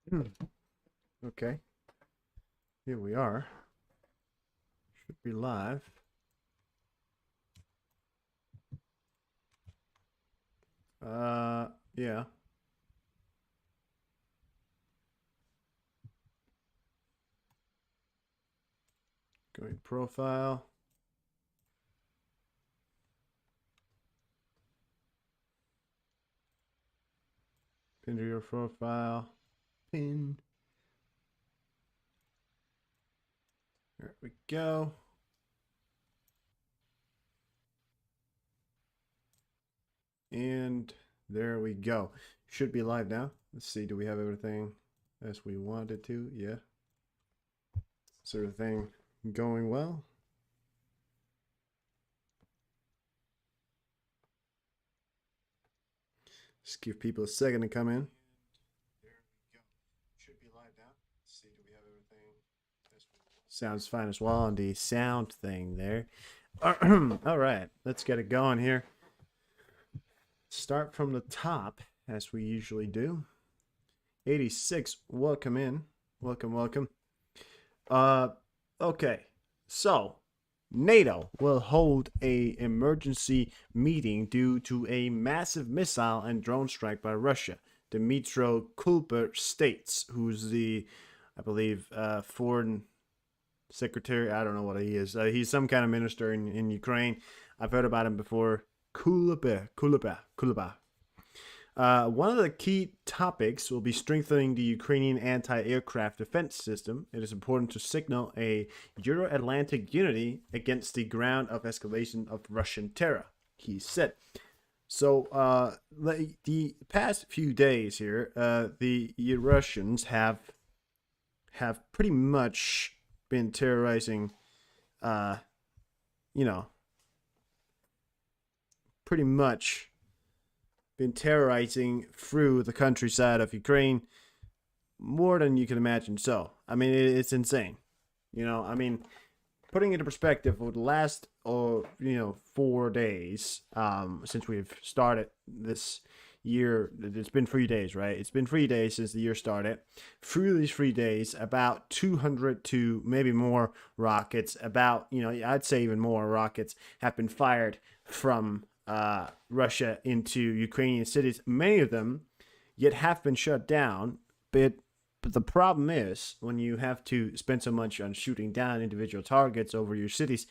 Hmm. Okay, here we are. Should be live. Yeah. Going profile. Pin to your profile. Pin. There we go. And there we go. Should be live now. Let's see. Do we have everything as we wanted to? Yeah. Is everything going well? Just give people a second to come in. There we go. Should be live now. Let's see. Do we have everything as we want? Sounds fine as well on the sound thing there. All right. Let's get it going here. Start from the top as we usually do. 86, welcome in. Welcome, welcome. Uh okay. So, NATO will hold a emergency meeting due to a massive missile and drone strike by Russia. Dmytro Kulper states, who's the, I believe, foreign secretary. I don't know what he is. He's some kind of minister in Ukraine. I've heard about him before. Kuleba. One of the key topics will be strengthening the Ukrainian anti-aircraft defense system. It is important to signal a Euro-Atlantic unity against the ground of escalation of Russian terror, he said. So, the past few days here, the Russians have pretty much been terrorizing, uh, you know, pretty much been terrorizing through the countryside of Ukraine more than you can imagine. So, I mean, it's insane. I mean, putting into perspective, for the last, 4 days, since we've started this year, it's been 3 days, right? It's been 3 days since the year started. Through these 3 days, about 200 to maybe more rockets, I'd say even more rockets have been fired from Russia into Ukrainian cities. Many of them yet have been shut down. But the problem is when you have to spend so much on shooting down individual targets over your cities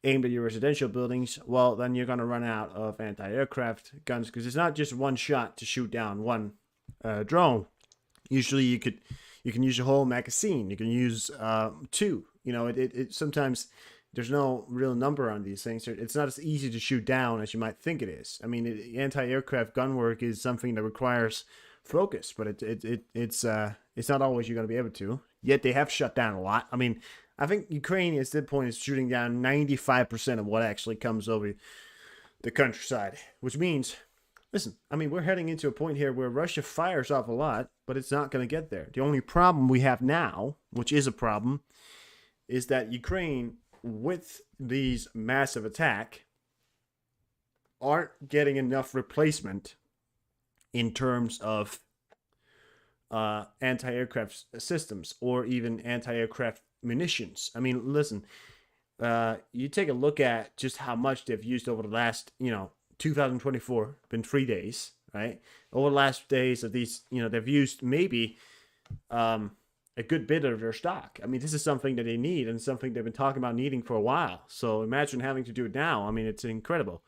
aimed at your residential buildings, well, then you're going to run out of anti-aircraft guns because it's not just one shot to shoot down one drone. Usually, you can use a whole magazine. You can use two. It sometimes there's no real number on these things. It's not as easy to shoot down as you might think it is. I mean, anti-aircraft gun work is something that requires focus, but it's not always you're going to be able to. Yet they have shut down a lot. I mean, I think Ukraine at this point is shooting down 95% of what actually comes over the countryside, which means, listen, I mean, we're heading into a point here where Russia fires off a lot, but it's not going to get there. The only problem we have now, which is a problem, is that Ukraine, with these massive attack, aren't getting enough replacement in terms of anti-aircraft systems or even anti-aircraft munitions. I mean, listen, you take a look at just how much they've used over the last, 2024, been 3 days, right? Over the last days of these, they've used maybe a good bit of their stock. I mean, this is something that they need and something they've been talking about needing for a while. So imagine having to do it now. I mean, it's incredible.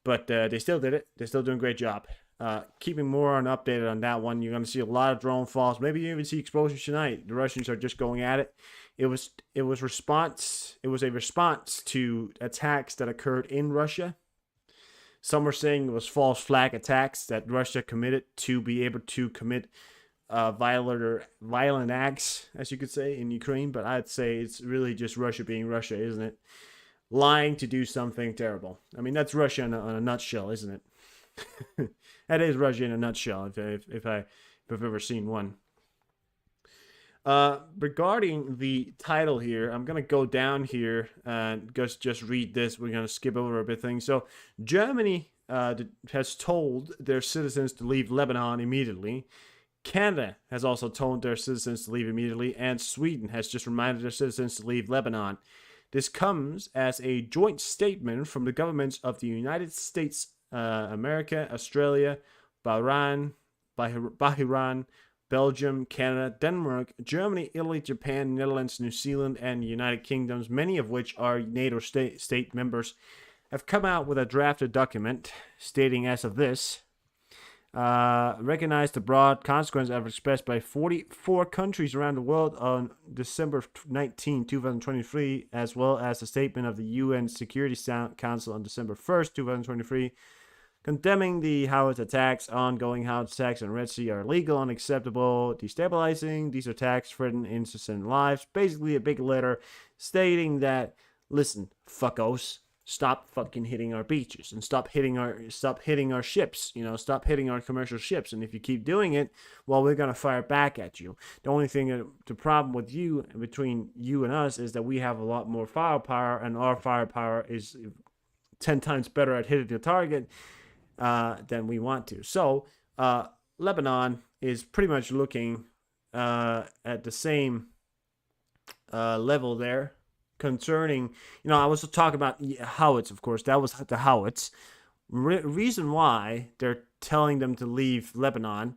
But they still did it. They're still doing a great job. Keeping more on updated on that one. You're going to see a lot of drone falls. Maybe you even see explosions tonight. The Russians are just going at it. It was a response to attacks that occurred in Russia. Some were saying it was false flag attacks that Russia committed to be able to commit violent acts, as you could say, in Ukraine. But I'd say it's really just Russia being Russia, isn't it? Lying to do something terrible. I mean, that's Russia in a nutshell, isn't it? That is Russia in a nutshell, if I've ever seen one. Regarding the title here, I'm gonna go down here and just read this. We're gonna skip over a bit things. So Germany has told their citizens to leave Lebanon immediately. Canada has also told their citizens to leave immediately, and Sweden has just reminded their citizens to leave Lebanon. This comes as a joint statement from the governments of the United States, America, Australia, Bahrain, Belgium, Canada, Denmark, Germany, Italy, Japan, Netherlands, New Zealand, and United Kingdoms, many of which are NATO state members, have come out with a drafted document stating as of this, recognize the broad consequences as expressed by 44 countries around the world on December 19, 2023, as well as the statement of the UN Security Council on December 1st, 2023, condemning the Houthi attacks. Ongoing Houthi attacks on Red Sea are illegal, unacceptable, destabilizing. These attacks threaten innocent lives. Basically, a big letter stating that, listen, fuckos, stop fucking hitting our beaches and stop hitting our ships. Stop hitting our commercial ships. And if you keep doing it, well, we're gonna fire back at you. The only thing, the problem with you, between you and us, is that we have a lot more firepower, and our firepower is 10 times better at hitting the target than we want to. So Lebanon is pretty much looking at the same level there concerning, I was talking about Howitz, of course. That was the Howitz. Reason why they're telling them to leave Lebanon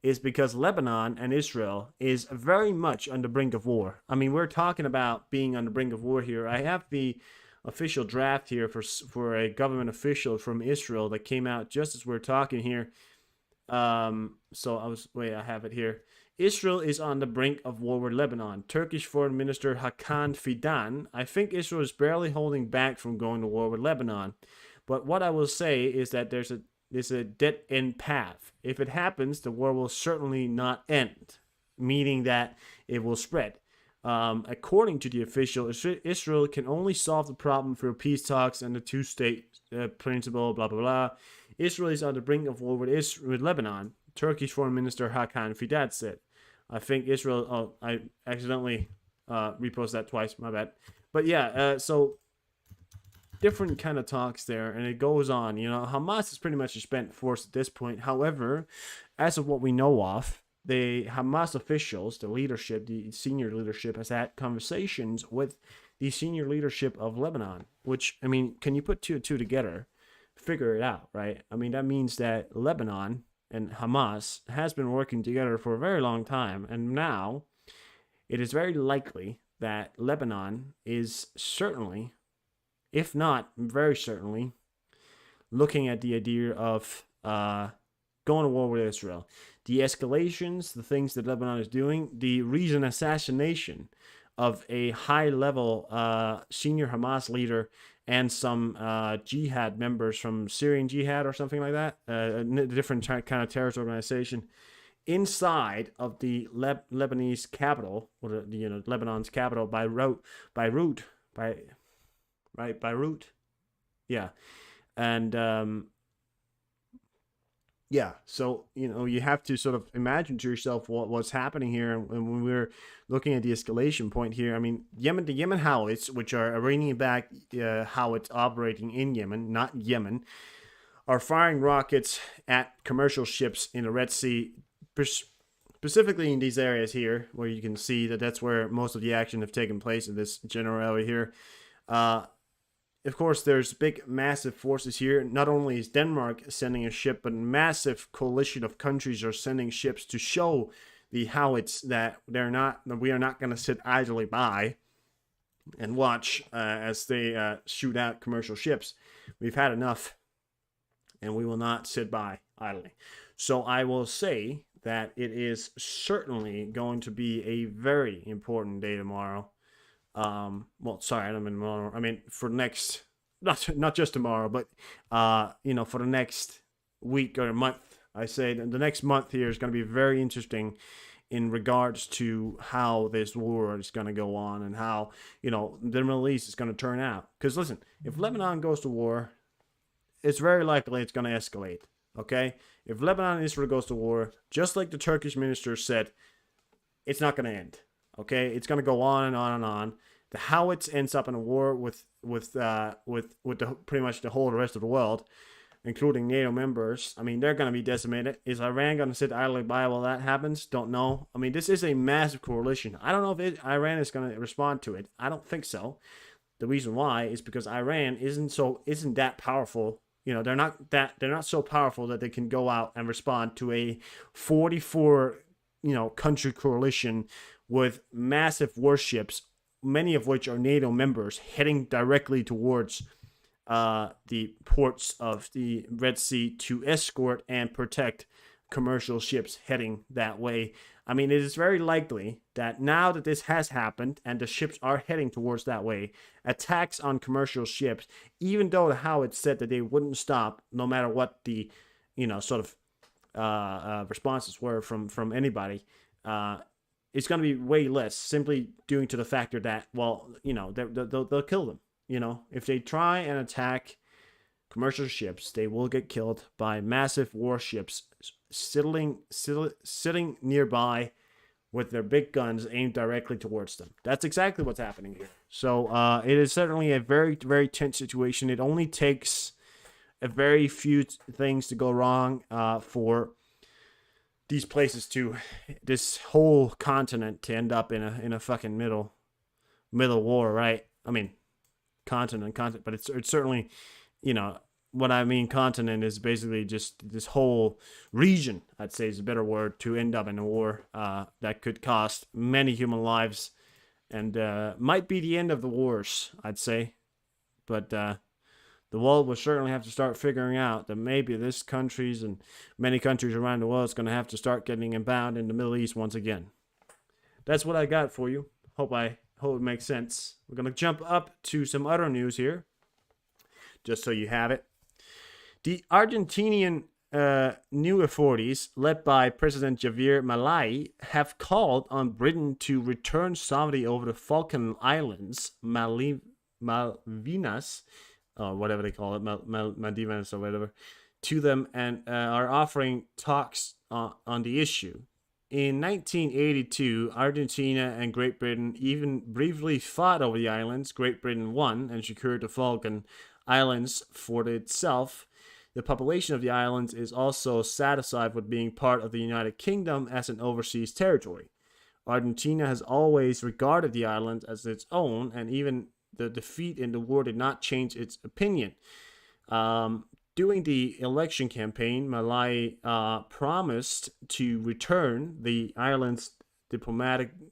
is because Lebanon and Israel is very much on the brink of war. I mean, we're talking about being on the brink of war here. I have the official draft here for a government official from Israel that came out just as we're talking here. I have it here. Israel is on the brink of war with Lebanon. Turkish Foreign Minister Hakan Fidan. I think Israel is barely holding back from going to war with Lebanon. But what I will say is that there's a dead-end path. If it happens, the war will certainly not end, meaning that it will spread. According to the official, Israel can only solve the problem through peace talks and the two-state principle, blah, blah, blah. Israel is on the brink of war with Lebanon. Turkish Foreign Minister Hakan Fidan said. I think Israel... I accidentally reposted that twice, my bad. But yeah, so different kind of talks there, and it goes on. Hamas is pretty much a spent force at this point. However, as of what we know of, the Hamas officials, the leadership, the senior leadership, has had conversations with the senior leadership of Lebanon, which, I mean, can you put two and two together? Figure it out, right? I mean, that means that Lebanon and Hamas has been working together for a very long time, and now it is very likely that Lebanon is certainly, if not very certainly, looking at the idea of going to war with Israel. The escalations, the things that Lebanon is doing, the recent assassination of a high-level senior Hamas leader and some jihad members from Syrian Jihad or something like that, a different kind of terrorist organization, inside of the Lebanese capital, or Lebanon's capital, Beirut, yeah, and yeah, so you have to sort of imagine to yourself what's happening here. And when we're looking at the escalation point here, I mean, the Yemen Houthis, which are Iranian-backed Houthis operating in Yemen, not Yemen, are firing rockets at commercial ships in the Red Sea, specifically in these areas here, where you can see that that's where most of the action have taken place in this general area here. Of course, there's big, massive forces here. Not only is Denmark sending a ship, but a massive coalition of countries are sending ships to show the Houthis that we are not going to sit idly by and watch as they shoot out commercial ships. We've had enough, and we will not sit by idly. So I will say that it is certainly going to be a very important day tomorrow. Well, sorry, I don't mean tomorrow. I mean for next, not just tomorrow, but for the next week or a month. I say the next month here is going to be very interesting in regards to how this war is going to go on and how the Middle East is going to turn out. Because listen, if Lebanon goes to war, it's very likely it's going to escalate. Okay, if Lebanon and Israel goes to war, just like the Turkish minister said, it's not going to end. Okay, it's going to go on and on and on. The Houthis ends up in a war with pretty much the whole rest of the world. including NATO members, I mean, they're going to be decimated. Is Iran going to sit idly by while that happens? Don't know. I mean, this is a massive coalition. I don't know if Iran is going to respond to it. I don't think so. The reason why is because Iran isn't that powerful. You know, they're not so powerful that they can go out and respond to a 44 country coalition with massive warships, many of which are NATO members, heading directly towards the ports of the Red Sea to escort and protect commercial ships heading that way. I mean, it is very likely that now that this has happened and the ships are heading towards that way, attacks on commercial ships, even though how it's said that they wouldn't stop no matter what the, responses were from anybody, it's going to be way less, simply due to the factor that, well, they'll kill them. If they try and attack commercial ships, they will get killed by massive warships sitting nearby with their big guns aimed directly towards them. That's exactly what's happening here. So it is certainly a very, very tense situation. It only takes a very few things to go wrong for these places this whole continent to end up in a fucking middle war, right? I mean, continent, but it's certainly, what I mean continent is basically just this whole region, I'd say is a better word, to end up in a war that could cost many human lives and might be the end of the wars, I'd say. But the world will certainly have to start figuring out that maybe this countries and many countries around the world is going to have to start getting inbound in the Middle East once again. That's what I got for you. Hope it makes sense. We're going to jump up to some other news here, just so you have it. The Argentinian new authorities, led by President Javier Milei, have called on Britain to return sovereignty over the Falkland Islands, Malvinas, or whatever they call it, Maldives or whatever, to them, and are offering talks on the issue. In 1982, Argentina and Great Britain even briefly fought over the islands. Great Britain won and secured the Falkland Islands for itself. The population of the islands is also satisfied with being part of the United Kingdom as an overseas territory. Argentina has always regarded the islands as its own, and even the defeat in the war did not change its opinion. During the election campaign, Milei promised to return the islands diplomatically,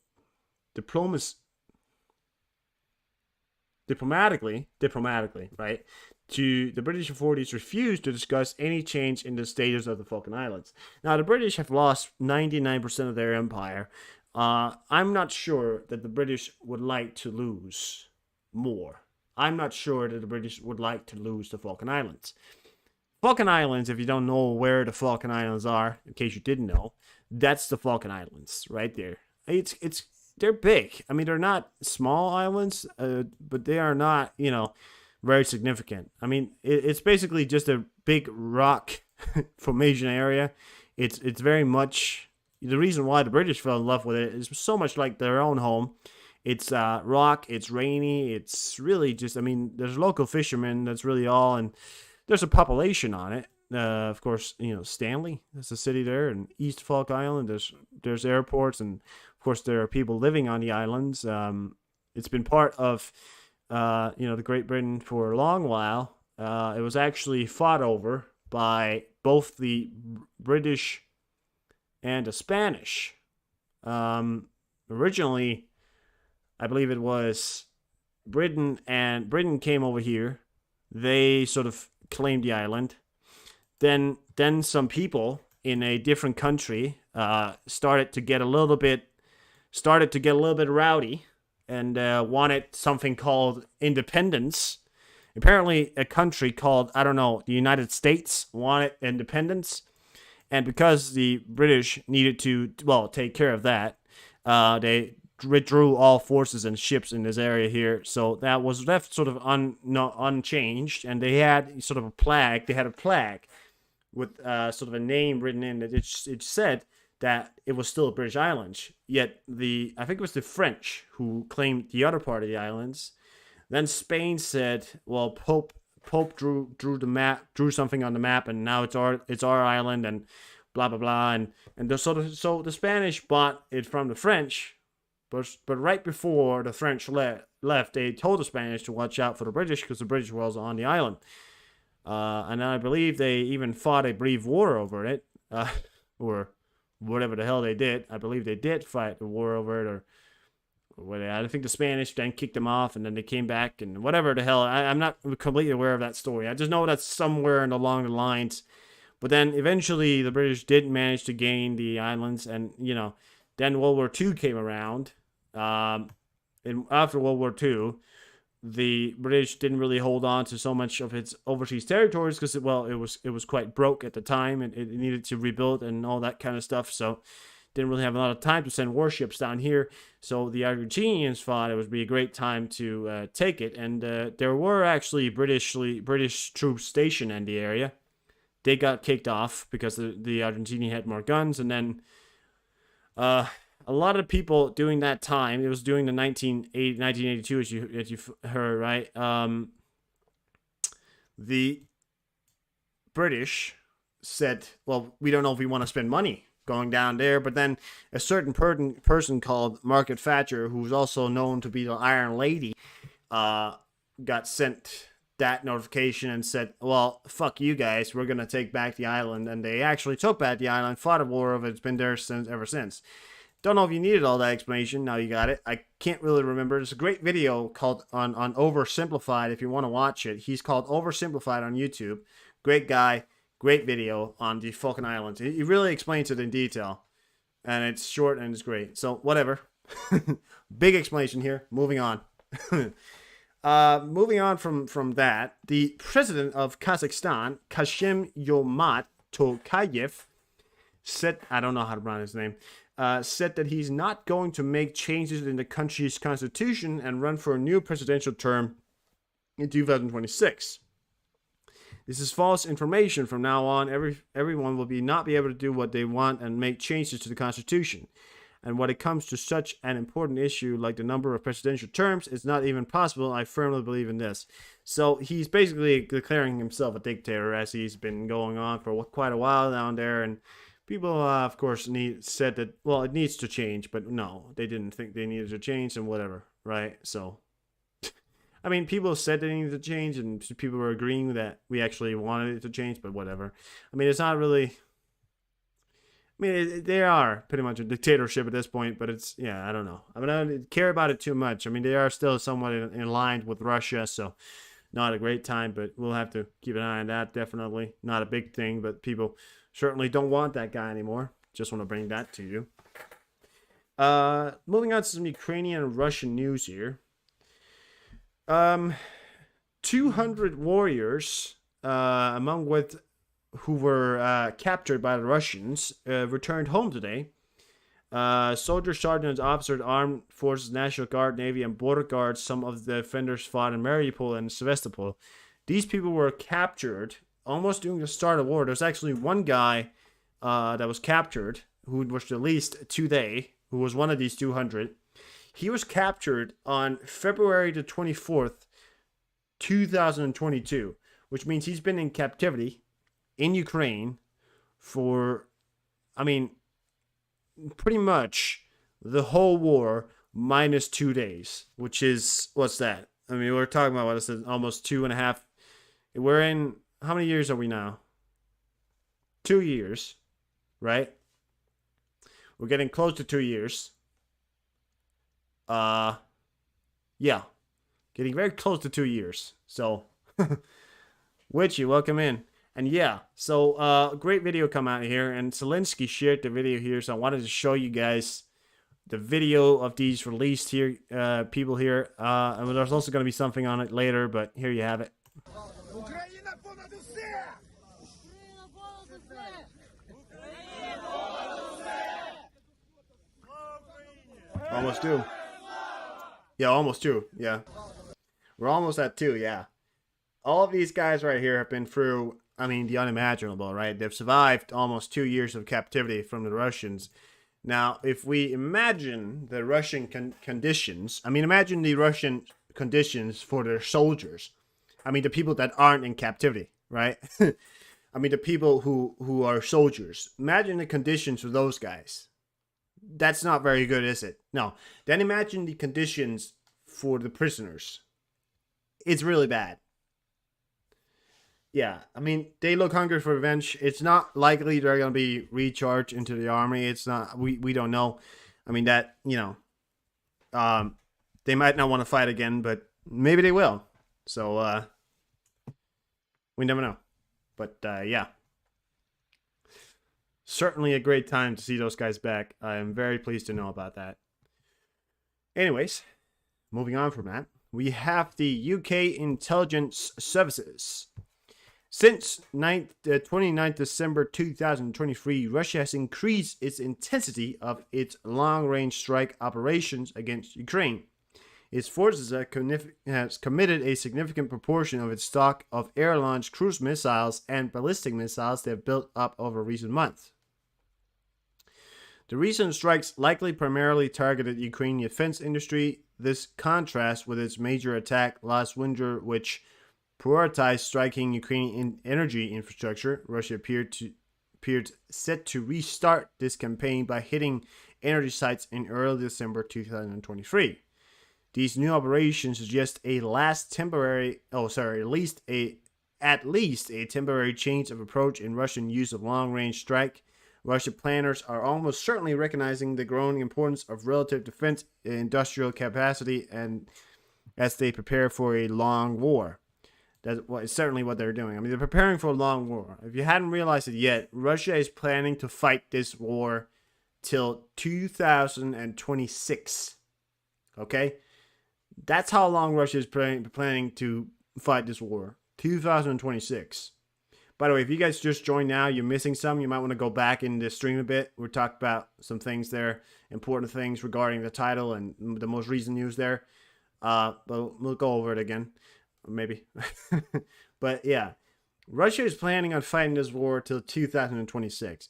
right? The British authorities refused to discuss any change in the status of the Falkland Islands. Now, the British have lost 99% of their empire. I'm not sure that the British would like to lose more. I'm not sure that the British would like to lose the Falkland Islands. Falkland Islands, if you don't know where the Falkland Islands are, in case you didn't know, that's the Falkland Islands right there. They're big. I mean, they're not small islands, but they are not, very significant. I mean, it's basically just a big rock formation area. It's very much the reason why the British fell in love with it is so much like their own home. It's rock. It's rainy. It's really just. I mean, there's local fishermen. That's really all, and there's a population on it. Of course, Stanley. There's a city there, and East Falk Island. There's airports, and of course there are people living on the islands. It's been part of the Great Britain for a long while. It was actually fought over by both the British and the Spanish. Originally, I believe it was Britain came over here. They sort of claimed the island. Then some people in a different country started to get a little bit rowdy and wanted something called independence. Apparently, a country called, the United States wanted independence. And because the British needed to, take care of that, they withdrew all forces and ships in this area here. So that was left sort of unchanged. And they had sort of a flag. They had a flag with sort of a name written in it. It said that it was still a British island. Yet I think it was the French who claimed the other part of the islands. Then Spain said, well, Pope Pope drew something on the map, and now it's our island, and blah blah blah, and so the Spanish bought it from the French, but right before the French left, they told the Spanish to watch out for the British because the British was on the island, and I believe they even fought a brief war over it, or whatever the hell they did. I believe they did fight the war over it, or I think the Spanish then kicked them off, and then they came back, and whatever the hell. I'm not completely aware of that story. I just know that's somewhere along the lines. But then eventually the British did manage to gain the islands, and then World War II came around. And after World War II, the British didn't really hold on to so much of its overseas territories because it was quite broke at the time, and it needed to rebuild and all that kind of stuff. So didn't really have a lot of time to send warships down here. So the Argentinians thought it would be a great time to take it, and there were actually British troops stationed in the area. They got kicked off because the Argentinian had more guns, and then a lot of people during that time, it was during the 1982, as you heard, right? The British said, well, we don't know if we want to spend money going down there, but then a certain person called Margaret Thatcher, who's also known to be the Iron Lady, got sent that notification and said, well, fuck you guys, we're gonna take back the island. And they actually took back the island, fought a war of it. It's been there ever since. Don't know if you needed all that explanation. Now you got it. I can't really remember. There's a great video called on Oversimplified if you want to watch it. He's called Oversimplified on YouTube. Great guy, great video on the Falkland Islands. He really explains it in detail, and it's short and it's great. So whatever. Big explanation here. Moving on. Moving on from that, the president of Kazakhstan, Kassym-Jomart Tokayev, said, I don't know how to pronounce his name, said that he's not going to make changes in the country's constitution and run for a new presidential term in 2026. This is false information. From now on, everyone will not be able to do what they want and make changes to the constitution. And when it comes to such an important issue like the number of presidential terms, it's not even possible. I firmly believe in this. So he's basically declaring himself a dictator, as he's been going on for quite a while down there. And people, of course, said that, well, it needs to change. But no, they didn't think they needed to change, and whatever, right? So, I mean, people said they needed to change, and people were agreeing that we actually wanted it to change, but whatever. I mean, it's not really... I mean, they are pretty much a dictatorship at this point, but it's, yeah, I don't know. I mean, I don't care about it too much. I mean, they are still somewhat in line with Russia, so not a great time, but we'll have to keep an eye on that, definitely. Not a big thing, but people certainly don't want that guy anymore. Just want to bring that to you. Moving on to some Ukrainian and Russian news here. 200 warriors, among with who were captured by the Russians, returned home today. Soldiers, sergeants, officers, armed forces, National Guard, Navy, and Border Guards, some of the defenders fought in Mariupol and Sevastopol. These people were captured almost during the start of the war. There's actually one guy that was captured who was released today, who was one of these 200. He was captured on February the 24th, 2022, which means he's been in captivity in Ukraine for, I mean, pretty much the whole war minus 2 days, which is, what's that? I mean, we're talking about, what is it, almost 2.5. We're in, how many years are we now? 2 years, right? We're getting close to 2 years. Yeah, getting very close to 2 years. So, Witchy, welcome in. And yeah, so great video come out here, and Zelensky shared the video here, so I wanted to show you guys the video of these released here, people here. And there's also going to be something on it later, but here you have it. Almost 2. Yeah, almost 2. Yeah. We're almost at 2, yeah. All of these guys right here have been through, I mean, the unimaginable, right? They've survived almost 2 years of captivity from the Russians. Now, if we imagine the Russian conditions, I mean, imagine the Russian conditions for their soldiers. I mean, the people that aren't in captivity, right? I mean, the people who are soldiers. Imagine the conditions for those guys. That's not very good, is it? No. Then imagine the conditions for the prisoners. It's really bad. Yeah, I mean, they look hungry for revenge. It's not likely they're going to be recharged into the army. It's not. We don't know. I mean, that, um, they might not want to fight again, but maybe they will. So we never know. But yeah, certainly a great time to see those guys back. I am very pleased to know about that. Anyways, moving on from that, we have the UK intelligence services. Since 29th December 2023, Russia has increased its intensity of its long-range strike operations against Ukraine. Its forces has committed a significant proportion of its stock of air-launched cruise missiles and ballistic missiles they have built up over recent months. The recent strikes likely primarily targeted Ukrainian defense industry. This contrasts with its major attack last winter, which prioritized striking Ukrainian energy infrastructure. Russia appeared set to restart this campaign by hitting energy sites in early December 2023. These new operations suggest at least a temporary change of approach in Russian use of long-range strike. Russian planners are almost certainly recognizing the growing importance of relative defense industrial capacity, and as they prepare for a long war. That's certainly what they're doing. I mean, they're preparing for a long war. If you hadn't realized it yet, Russia is planning to fight this war till 2026. Okay? That's how long Russia is planning to fight this war. 2026. By the way, if you guys just joined now, you're missing some. You might want to go back in the stream a bit. We talked about some things there, important things regarding the title and the most recent news there. But we'll go over it again. Maybe. But yeah, Russia is planning on fighting this war till 2026.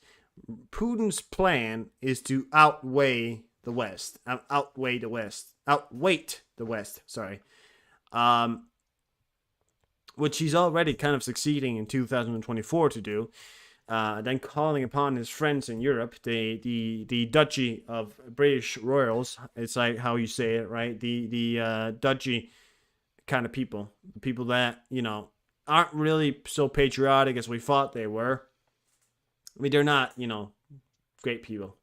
Putin's plan is to outweigh the West. Sorry. Which he's already kind of succeeding in 2024 to do. Then calling upon his friends in Europe, the duchy of British royals. It's like how you say it, right? The duchy kind of people that aren't really so patriotic as we thought they were. I mean, they're not great people.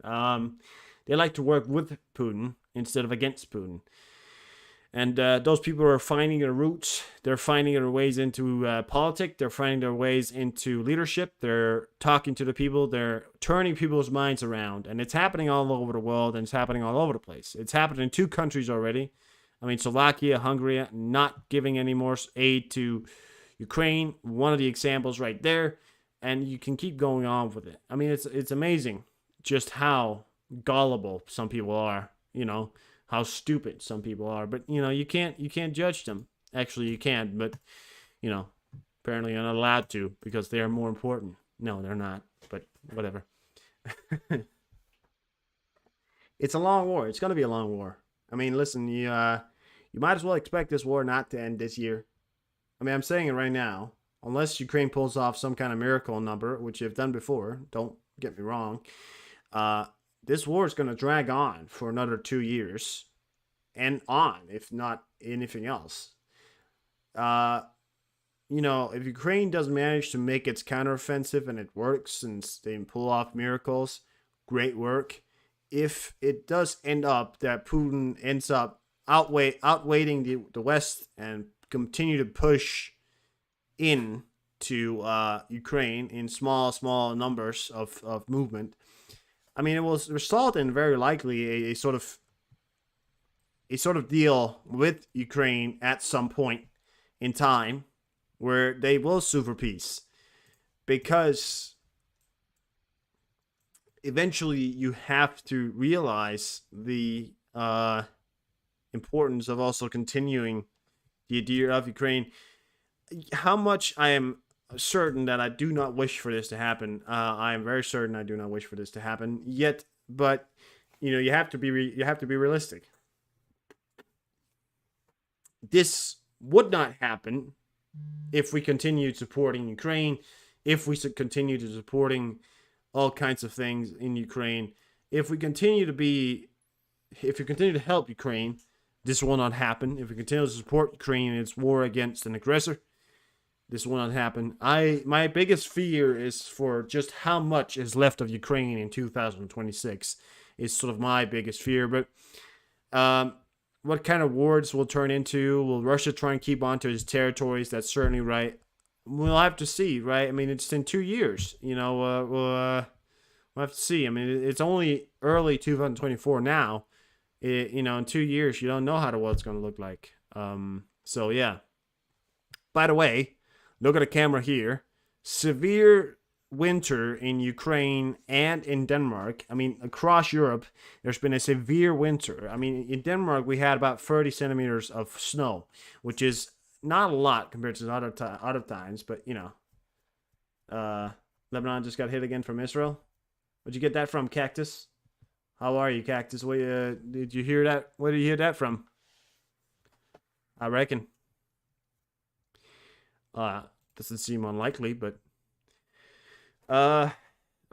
They like to work with Putin instead of against Putin. And those people are finding their roots. They're finding their ways into politics. They're finding their ways into leadership. They're talking to the people. They're turning people's minds around. And it's happening all over the world, and it's happening all over the place. It's happened in 2 countries already. I mean, Slovakia, Hungary, not giving any more aid to Ukraine. One of the examples right there. And you can keep going on with it. I mean, it's amazing just how gullible some people are, how stupid some people are. But, you can't judge them. Actually, you can, but, apparently you're not allowed to because they are more important. No, they're not, but whatever. It's a long war. It's going to be a long war. I mean, listen, you might as well expect this war not to end this year. I mean, I'm saying it right now. Unless Ukraine pulls off some kind of miracle number, which they've done before, don't get me wrong, this war is going to drag on for another 2 years and on, if not anything else. If Ukraine doesn't manage to make its counteroffensive and it works and they pull off miracles, great work. If it does end up that Putin ends up outweighing the West and continue to push in to Ukraine in small numbers of movement, I mean, it will result in very likely a sort of deal with Ukraine at some point in time where they will sue for peace, because eventually you have to realize the importance of also continuing the idea of Ukraine. How much I am certain that I do not wish for this to happen. I am very certain I do not wish for this to happen yet, but you have to be realistic. This would not happen if we continued supporting Ukraine, if we continue to supporting all kinds of things in Ukraine, if we continue to be, if we continue to help Ukraine, this will not happen. If we continue to support Ukraine in its war against an aggressor, this will not happen. My biggest fear is for just how much is left of Ukraine in 2026. Is sort of my biggest fear. But what kind of wars will turn into? Will Russia try and keep on to its territories? That's certainly right. We'll have to see, right? I mean, it's in 2 years. We'll have to see. I mean, it's only early 2024 now. In 2 years, you don't know how the world's going to look like. So, yeah. By the way, look at the camera here. Severe winter in Ukraine and in Denmark. I mean, across Europe, there's been a severe winter. I mean, in Denmark, we had about 30 centimeters of snow, which is not a lot compared to other times, but, Lebanon just got hit again from Israel. Where'd you get that from, Cactus? How are you, Cactus? Did you hear that? Where did you hear that from? I reckon. Doesn't seem unlikely, but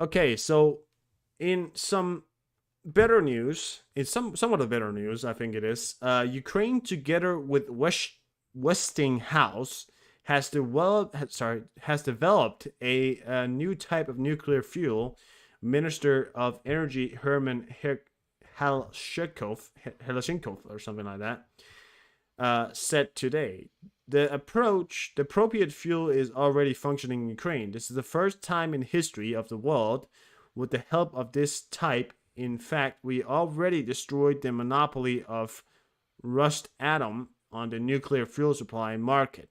okay. So, in some better news, somewhat of better news, I think it is. Ukraine, together with Westinghouse, has developed a new type of nuclear fuel. Minister of Energy Herman Helashikov or something like that, said today. The appropriate fuel is already functioning in Ukraine. This is the first time in history of the world with the help of this type. In fact, we already destroyed the monopoly of Rosatom on the nuclear fuel supply market.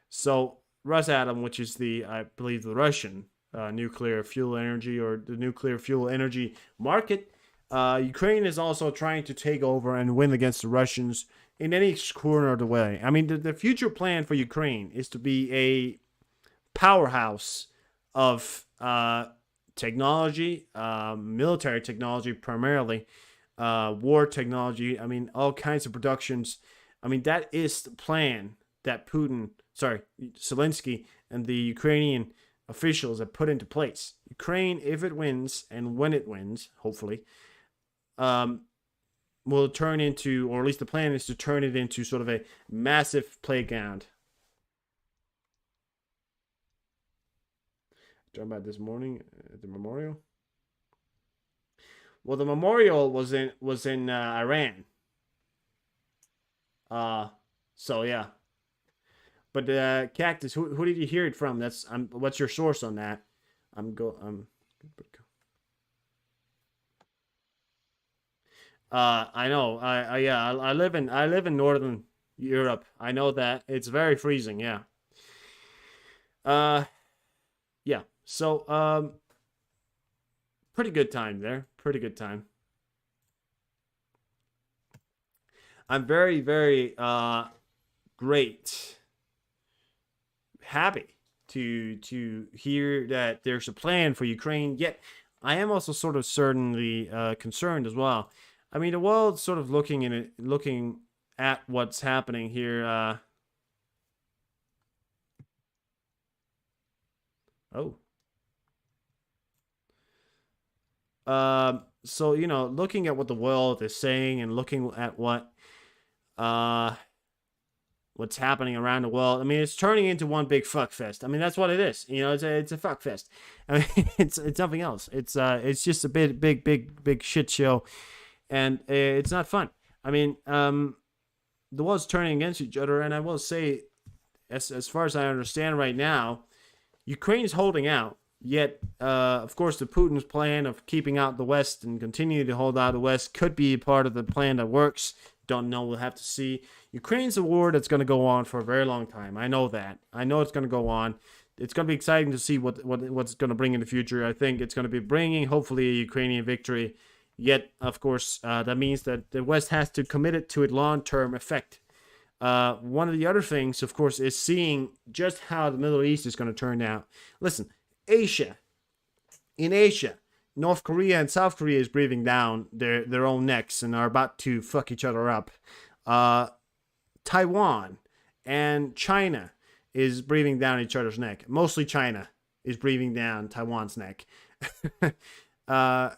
So Rosatom, which is I believe the Russian nuclear fuel energy or the nuclear fuel energy market, Ukraine is also trying to take over and win against the Russians in any corner of the way. I mean, the future plan for Ukraine is to be a powerhouse of technology, military technology primarily, war technology. I mean, all kinds of productions. I mean, that is the plan that Zelensky and the Ukrainian officials have put into place. Ukraine, if it wins, and when it wins, hopefully, will turn into, or at least the plan is to turn it into sort of a massive playground. Talking about this morning at the memorial. Well, the memorial was in Iran. So yeah. But Cactus, who did you hear it from? What's your source on that? I know. I live in northern Europe. I know that it's very freezing. Yeah. Yeah. So pretty good time there. Pretty good time. I'm very, very happy to hear that there's a plan for Ukraine. Yet, I am also sort of certainly concerned as well. I mean, the world's sort of looking at what's happening here. So looking at what the world is saying and looking at what's happening around the world. I mean, it's turning into one big fuck fest. I mean, that's what it is. It's a fuck fest. I mean, it's nothing else. It's just a big shit show, and it's not fun. I mean, the world's turning against each other, and I will say, as far as I understand right now, Ukraine is holding out. Yet, of course, the Putin's plan of keeping out the West and continuing to hold out the West could be part of the plan that works. Don't know. We'll have to see. Ukraine's a war that's going to go on for a very long time. I know that. I know it's going to go on. It's going to be exciting to see what's going to bring in the future. I think it's going to be bringing, hopefully, a Ukrainian victory. Yet, of course, that means that the West has to commit it to its long-term effect. One of the other things, of course, is seeing just how the Middle East is going to turn out. Listen, in Asia, North Korea and South Korea is breathing down their own necks and are about to fuck each other up. Taiwan and China is breathing down each other's neck. Mostly China is breathing down Taiwan's neck.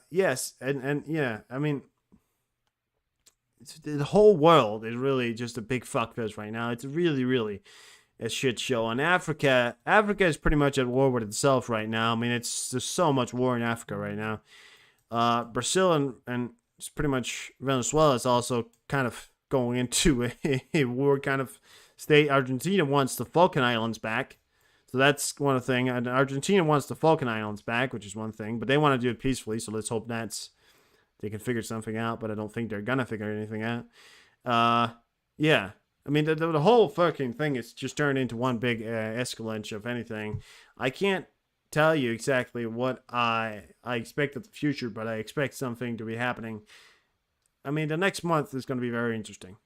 Yes, and yeah, I mean, the whole world is really just a big fuckfest right now. It's really, really a shit show. And Africa is pretty much at war with itself right now. I mean, there's so much war in Africa right now. Brazil and it's pretty much Venezuela is also kind of going into a war kind of state. Argentina wants the Falkland Islands back. So that's one thing. And Argentina wants the Falkland Islands back, which is one thing. But they want to do it peacefully, so let's hope they can figure something out. But I don't think they're going to figure anything out. Yeah. I mean, the whole fucking thing is just turned into one big escalation of anything. I can't tell you exactly what I expect of the future, but I expect something to be happening. I mean, the next month is going to be very interesting.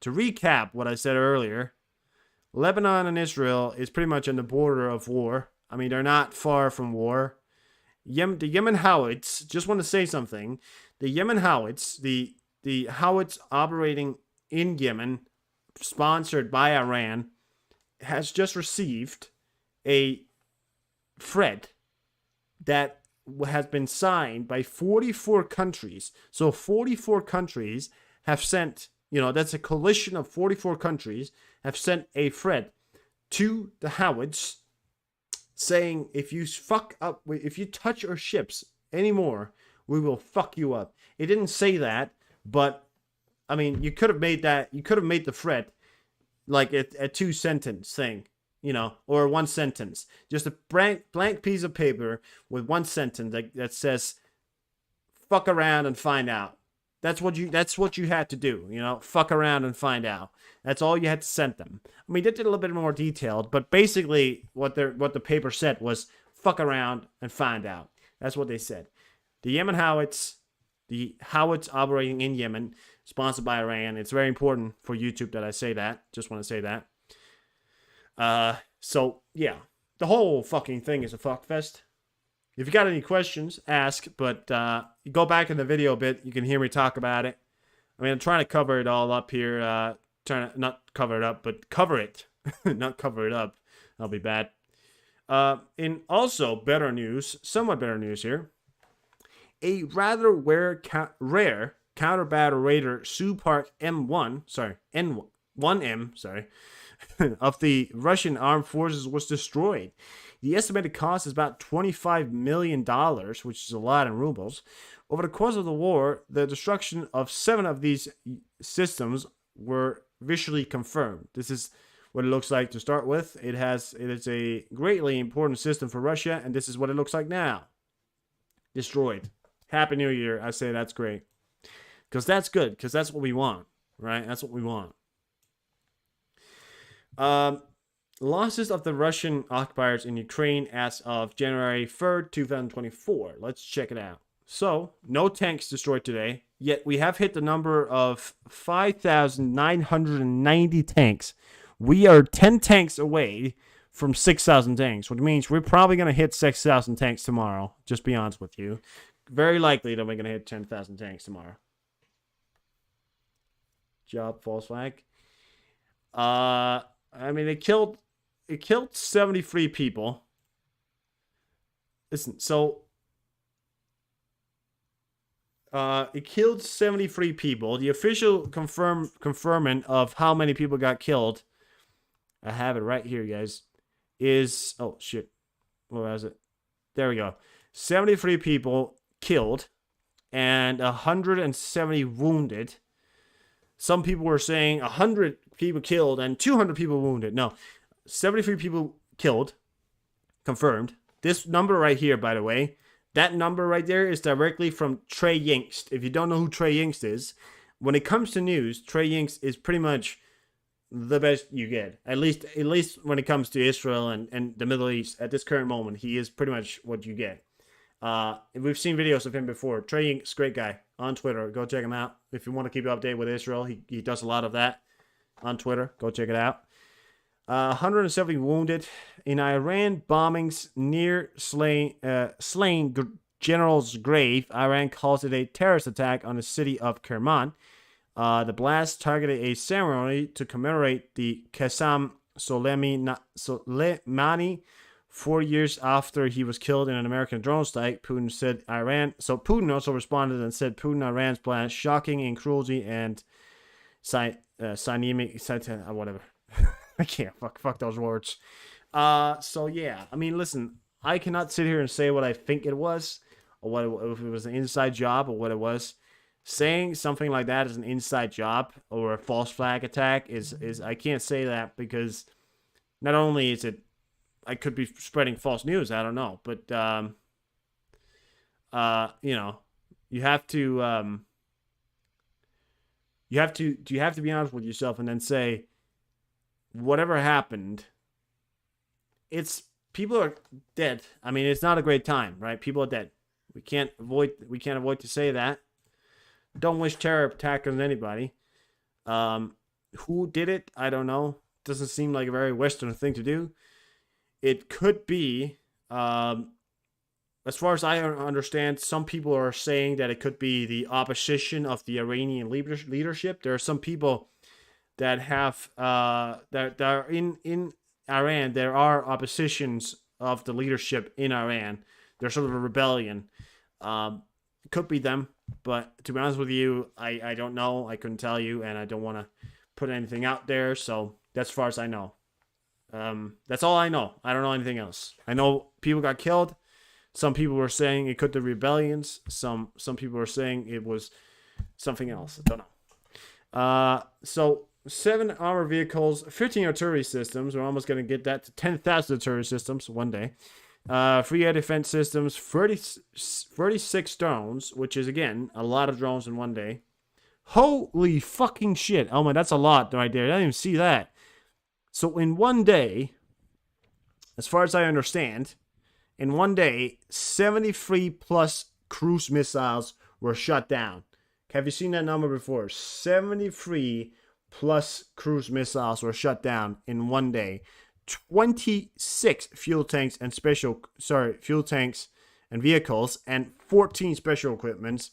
To recap what I said earlier, Lebanon and Israel is pretty much on the border of war. I mean, they're not far from war. The Yemen Howitz, just want to say something. The Yemen Howitz, the Howitz operating in Yemen, sponsored by Iran, has just received a threat that has been signed by 44 countries. So 44 countries have sent, that's a coalition of 44 countries have sent a threat to the Howitz saying, if you touch our ships anymore, we will fuck you up. It didn't say that, but I mean, you could have made the threat like a two-sentence thing, or one sentence. Just a blank piece of paper with one sentence that says, fuck around and find out. That's what you had to do, fuck around and find out. That's all you had to send them. I mean, they did a little bit more detailed, but basically what the paper said was fuck around and find out. That's what they said. The Yemen Howitz, the Howitz operating in Yemen, sponsored by Iran. It's very important for YouTube that I say that. Just want to say that. So yeah, the whole fucking thing is a fuckfest. If you got any questions, ask. But you go back in the video a bit, you can hear me talk about it. I mean, I'm trying to cover it all up here. Trying to not cover it up, but cover it, not cover it up. That'll be bad. In also better news, somewhat better news here. A rather rare counter-battle raider Su-Park N1M, of the Russian armed forces was destroyed. The estimated cost is about $25 million, which is a lot in rubles. Over the course of the war, the destruction of 7 of these systems were visually confirmed. This is what it looks like to start with. It is a greatly important system for Russia, and this is what it looks like now. Destroyed. Happy New Year. I say that's great. Because that's good, because that's what we want, right? That's what we want. Losses of the Russian occupiers in Ukraine as of January 3rd, 2024. Let's check it out. So, no tanks destroyed today, yet we have hit the number of 5,990 tanks. We are 10 tanks away from 6,000 tanks, which means we're probably going to hit 6,000 tanks tomorrow, just be honest with you. Very likely that we're going to hit 10,000 tanks tomorrow. Job, false flag. I mean, it killed 73 people. Listen, so it killed 73 people. The official confirmation of how many people got killed, I have it right here, guys, is, oh shit, what was it? There we go. 73 people killed and 170 wounded. Some people were saying 100 people killed and 200 people wounded. No, 73 people killed, confirmed. This number right here, by the way, that number right there is directly from Trey Yingst. If you don't know who Trey Yingst is, when it comes to news, Trey Yingst is pretty much the best you get. At least when it comes to Israel and the Middle East at this current moment, he is pretty much what you get. We've seen videos of him before. Trey Yingst, great guy on Twitter. Go check him out if you want to keep up to date with Israel. He does a lot of that on Twitter. Go check it out. 170 wounded in Iran bombings near slain general's grave. Iran calls it a terrorist attack on the city of Kerman. The blast targeted a ceremony to commemorate the Qasem Soleimani 4 years after he was killed in an American drone strike. Putin said Iran. So Putin also responded and said Iran's blast shocking in cruelty and whatever. I can't fuck those words. So yeah, I mean, listen, I cannot sit here and say what I think it was, or if it was an inside job, or what it was. Saying something like that is an inside job or a false flag attack is I can't say that, because not only is it, I could be spreading false news, I don't know, but you know, you have to be honest with yourself and then say whatever happened, it's, people are dead. I mean, it's not a great time, right? People are dead. We can't avoid to say that. Don't wish terror attack on anybody. Who did it? I don't know. Doesn't seem like a very Western thing to do. It could be, as far as I understand, some people are saying that it could be the opposition of the Iranian leadership. There are some people that have that are in Iran. There are oppositions of the leadership in Iran. There's sort of a rebellion. It could be them. But to be honest with you, I don't know. I couldn't tell you, and I don't want to put anything out there. So that's as far as I know. That's all I know. I don't know anything else. I know people got killed. Some people were saying it could be rebellions. Some people were saying it was something else. I don't know. So 7 armored vehicles, 15 artillery systems. We're almost going to get that to 10,000 artillery systems one day. 3 air defense systems, 36 drones, which is, again, a lot of drones in one day. Holy fucking shit. Oh my, that's a lot right there. I didn't even see that. So in one day, as far as I understand, in one day, 73 plus cruise missiles were shot down. Have you seen that number before? 73 plus cruise missiles were shut down in one day. 26 fuel tanks and vehicles, and 14 special equipments.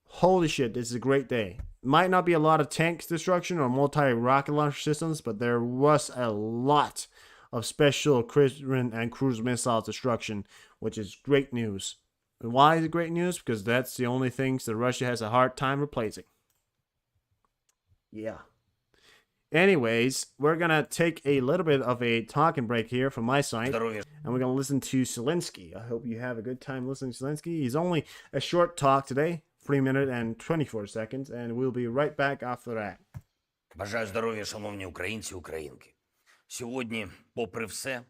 Holy shit, this is a great day. Might not be a lot of tanks destruction or multi-rocket launcher systems, but there was a lot of special equipment and cruise missile destruction, which is great news. And why is it great news? Because that's the only things that Russia has a hard time replacing. Yeah. Anyways, we're going to take a little bit of a talking break here from my side, and we're going to listen to Zelensky. I hope you have a good time listening to Zelensky. He's only a short talk today, 3 minutes and 24 seconds, and we'll be right back after that. Бажаю здоров'я, шановні українці, українки. Сьогодні, попри все,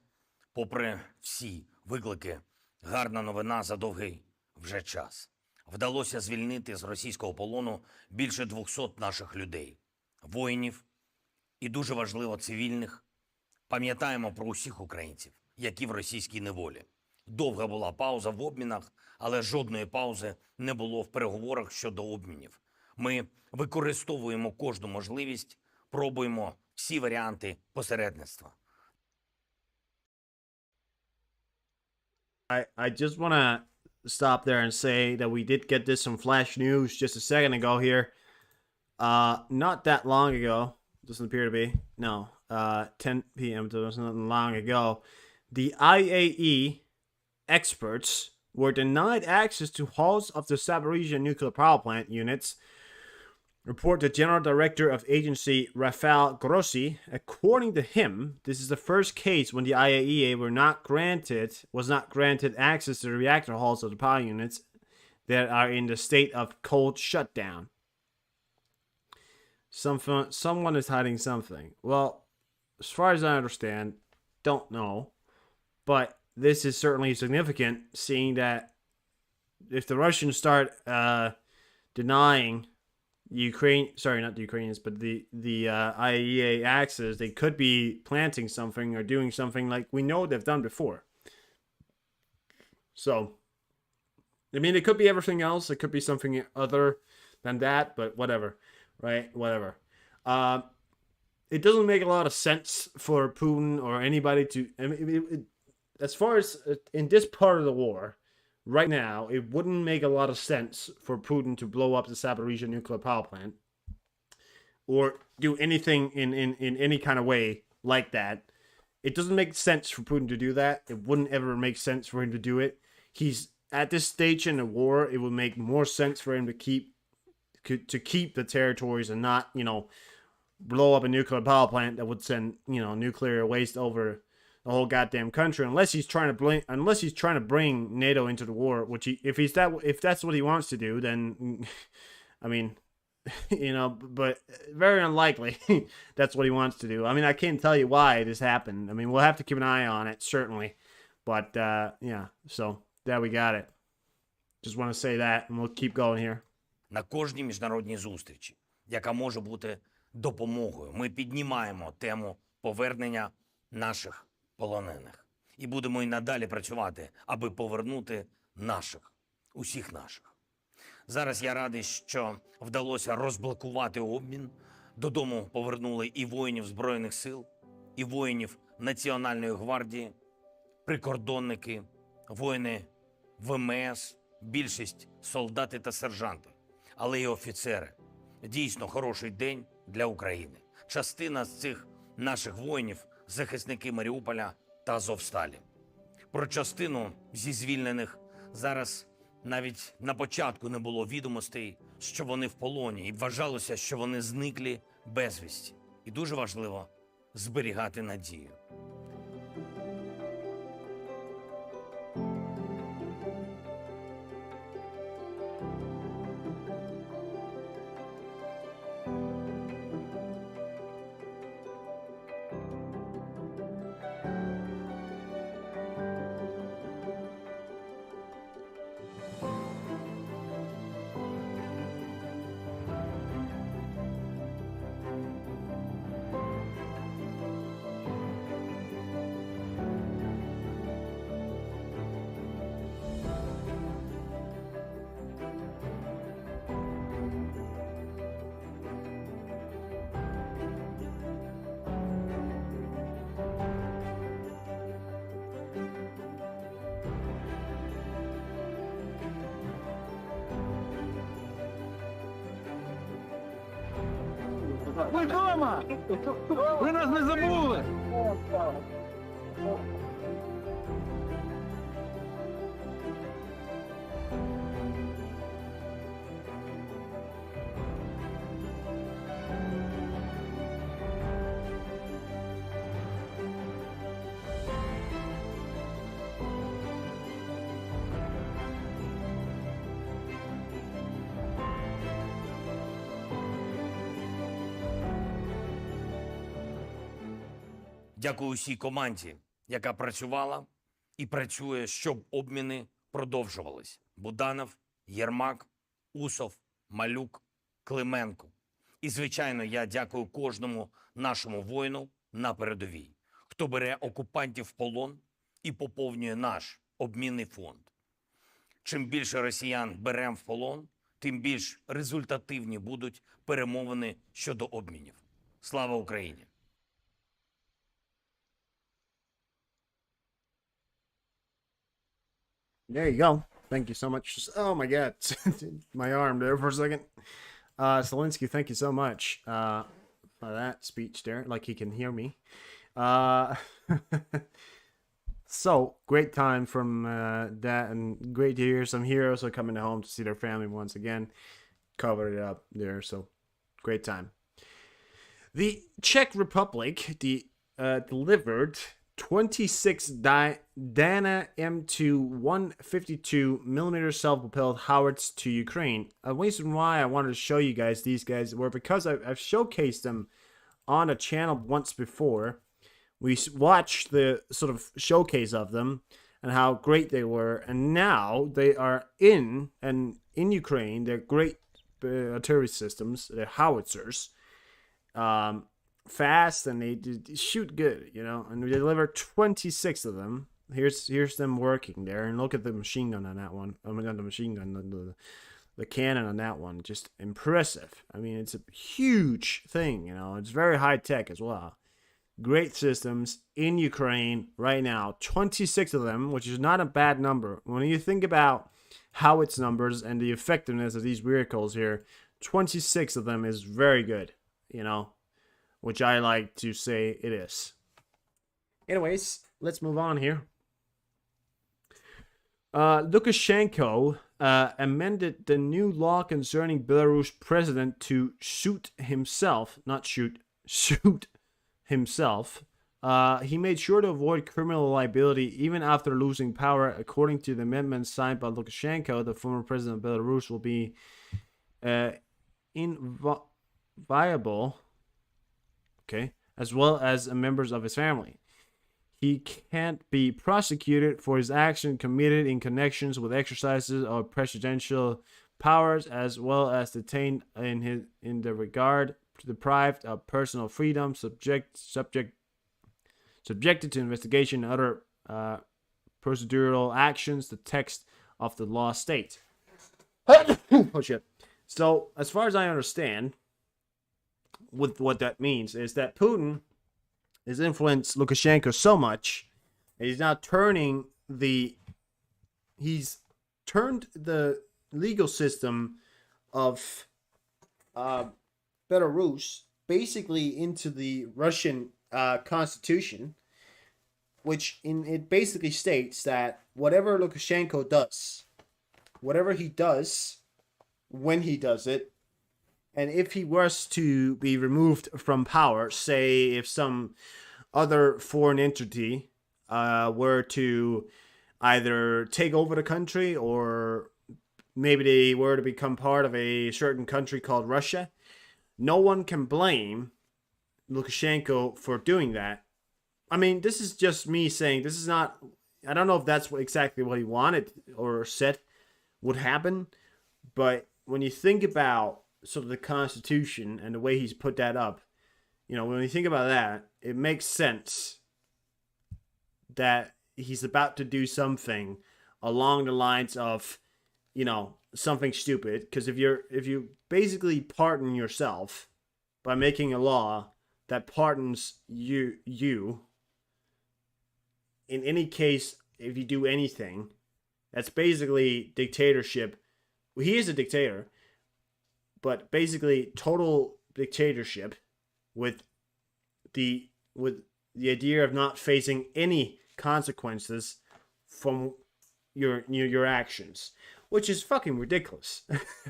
попри всі виклики, гарна новина за довгий вже час. Вдалося звільнити з російського полону більше 200 наших людей, воїнів, і дуже важливо цивільних. Пам'ятаємо про усіх українців, які в російській неволі. Довга була пауза в обмінах, але жодної паузи не було в переговорах щодо обмінів. Ми використовуємо кожну можливість, пробуємо всі варіанти посередництва. I just want to stop there and say that we did get this some flash news just a second ago here. Not that long ago. Doesn't appear to be. No. 10 p.m. So it was not long ago. The IAE experts were denied access to halls of the Zaporizhzhia nuclear power plant units, report the general director of agency Rafael Grossi. According to him, this is the first case when the IAEA was not granted access to the reactor halls of the power units that are in the state of cold shutdown. Someone is hiding something. Well, as far as I understand, don't know, but this is certainly significant, seeing that if the Russians start denying not the Ukrainians, but the IAEA access, they could be planting something or doing something like we know they've done before. So, I mean, it could be everything else. It could be something other than that, but whatever, right? Whatever. It doesn't make a lot of sense for Putin or anybody to... I mean, as far as in this part of the war, right now, it wouldn't make a lot of sense for Putin to blow up the Zaporizhzhia nuclear power plant. or do anything in any kind of way like that. It doesn't make sense for Putin to do that. It wouldn't ever make sense for him to do it. He's at this stage in the war. It would make more sense for him to keep the territories and not, blow up a nuclear power plant that would send, nuclear waste over the whole goddamn country. Unless he's trying to bring NATO into the war, which if that's what he wants to do, then I mean, but very unlikely that's what he wants to do. I mean, I can't tell you why this happened. I mean, we'll have to keep an eye on it, certainly. But, yeah, so there we got it. Just want to say that, and we'll keep going here. На кожній міжнародній зустрічі, яка може бути допомогою, ми піднімаємо тему повернення наших полонених. І будемо й надалі працювати, аби повернути наших, усіх наших. Зараз я радий, що вдалося розблокувати обмін. Додому повернули і воїнів Збройних сил, і воїнів Національної гвардії, прикордонники, воїни ВМС, більшість солдати та сержанти, але й офіцери. Дійсно хороший день для України. Частина з цих наших воїнів – захисники Маріуполя та Азовсталі. Про частину зі звільнених зараз навіть на початку не було відомостей, що вони в полоні, і вважалося, що вони зниклі безвісті. І дуже важливо зберігати надію. Ви вдома! Ви нас не забули! Дякую усій команді, яка працювала і працює, щоб обміни продовжувались. Буданов, Єрмак, Усов, Малюк, Клименко. І, звичайно, я дякую кожному нашому воїну на передовій, хто бере окупантів в полон і поповнює наш обмінний фонд. Чим більше росіян беремо в полон, тим більш результативні будуть перемовини щодо обмінів. Слава Україні! There you go. Thank you so much. Oh my God, my arm there for a second. Zelensky, thank you so much for that speech there. Like he can hear me. So great time from that, and great to hear some heroes are coming home to see their family once again. Covered it up there, so great time. The Czech Republic delivered 26 Dana M2 152 millimeter self-propelled howitzers to Ukraine. A reason why I wanted to show you guys these guys were because I've showcased them on a channel once before. We watched the sort of showcase of them and how great they were, and now they are in Ukraine. They're great artillery systems. They're howitzers. Fast, and they shoot good, and we delivered 26 of them. Here's them working there, and look at the machine gun on that one. I mean, not the machine gun, the cannon on that one. Just impressive. I mean, it's a huge thing, It's very high tech as well. Great systems in Ukraine right now. 26 of them, which is not a bad number. When you think about howitz numbers and the effectiveness of these vehicles here, 26 of them is very good. which I like to say it is. Anyways, let's move on here. Lukashenko amended the new law concerning Belarus president to shoot himself. He made sure to avoid criminal liability even after losing power. According to the amendment signed by Lukashenko, the former president of Belarus will be inviolable, as well as members of his family. He can't be prosecuted for his action committed in connections with exercises of presidential powers, as well as detained in the regard deprived of personal freedom, subjected to investigation and other procedural actions. The text of the law states. Oh shit. So, as far as I understand, with what that means is that Putin has influenced Lukashenko so much, and he's turned the legal system of Belarus basically into the Russian constitution, which it basically states that whatever Lukashenko does, whatever he does, when he does it, and if he was to be removed from power, say if some other foreign entity were to either take over the country, or maybe they were to become part of a certain country called Russia, no one can blame Lukashenko for doing that. I mean, this is just me saying, this is not, I don't know if that's exactly what he wanted or said would happen, but when you think about sort of the Constitution and the way he's put that up, when you think about that, it makes sense that he's about to do something along the lines of, something stupid. Because if you basically pardon yourself by making a law that pardons you in any case, if you do anything, that's basically dictatorship. Well, he is a dictator, but basically total dictatorship with the idea of not facing any consequences from your actions, which is fucking ridiculous.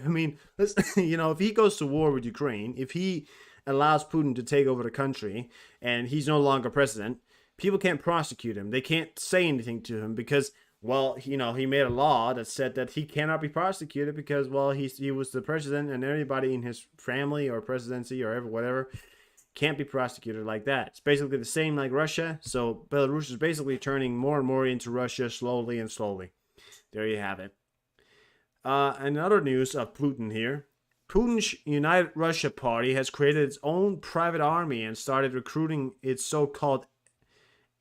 I mean, if he goes to war with Ukraine, if he allows Putin to take over the country and he's no longer president, people can't prosecute him. They can't say anything to him because, well, he made a law that said that he cannot be prosecuted because, well, he was the president and everybody in his family or presidency or whatever can't be prosecuted like that. It's basically the same like Russia. So Belarus is basically turning more and more into Russia slowly and slowly. There you have it. Another news of Putin here. Putin's United Russia Party has created its own private army and started recruiting its so-called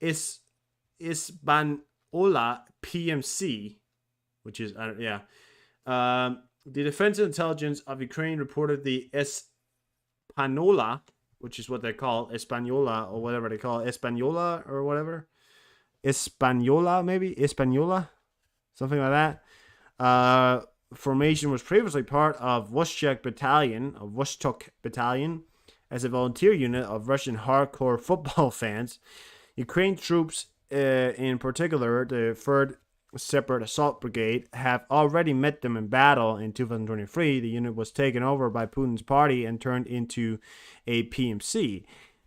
Isbaniola PMC, which is, the Defense Intelligence of Ukraine reported the Espanola, which is what they call Española, or whatever they call it, Española or whatever. Española, maybe? Española? Something like that. Formation was previously part of Vostok Battalion as a volunteer unit of Russian hardcore football fans. Ukraine troops, in particular, the 3rd Separate Assault Brigade, have already met them in battle in 2023. The unit was taken over by Putin's party and turned into a PMC.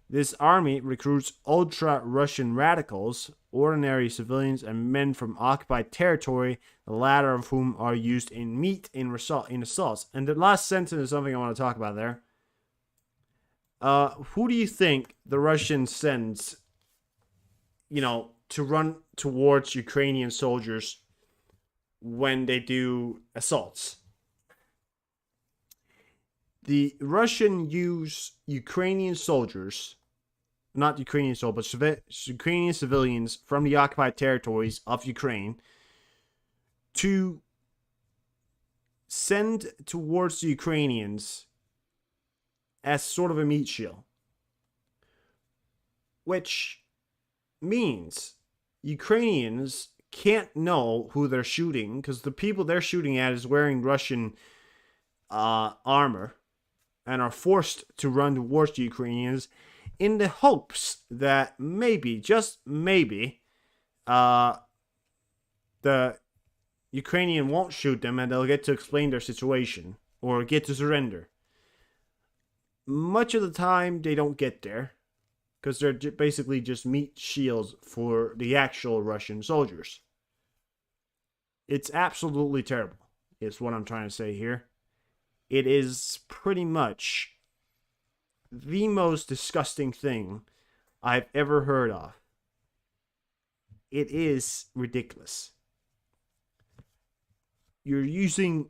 This army recruits ultra-Russian radicals, ordinary civilians, and men from occupied territory, the latter of whom are used in assaults. And the last sentence is something I want to talk about there. Who do you think the Russians sends, to run towards Ukrainian soldiers when they do assaults? The Russian use Ukrainian soldiers, not Ukrainian soldiers, but Ukrainian civilians from the occupied territories of Ukraine to send towards the Ukrainians as sort of a meat shield. Which means Ukrainians can't know who they're shooting because the people they're shooting at is wearing Russian armor. and are forced to run towards the Ukrainians in the hopes that maybe, just maybe, the Ukrainian won't shoot them and they'll get to explain their situation or get to surrender. Much of the time, they don't get there because they're basically just meat shields for the actual Russian soldiers. It's absolutely terrible, is what I'm trying to say here. It is pretty much the most disgusting thing I've ever heard of. It is ridiculous. You're using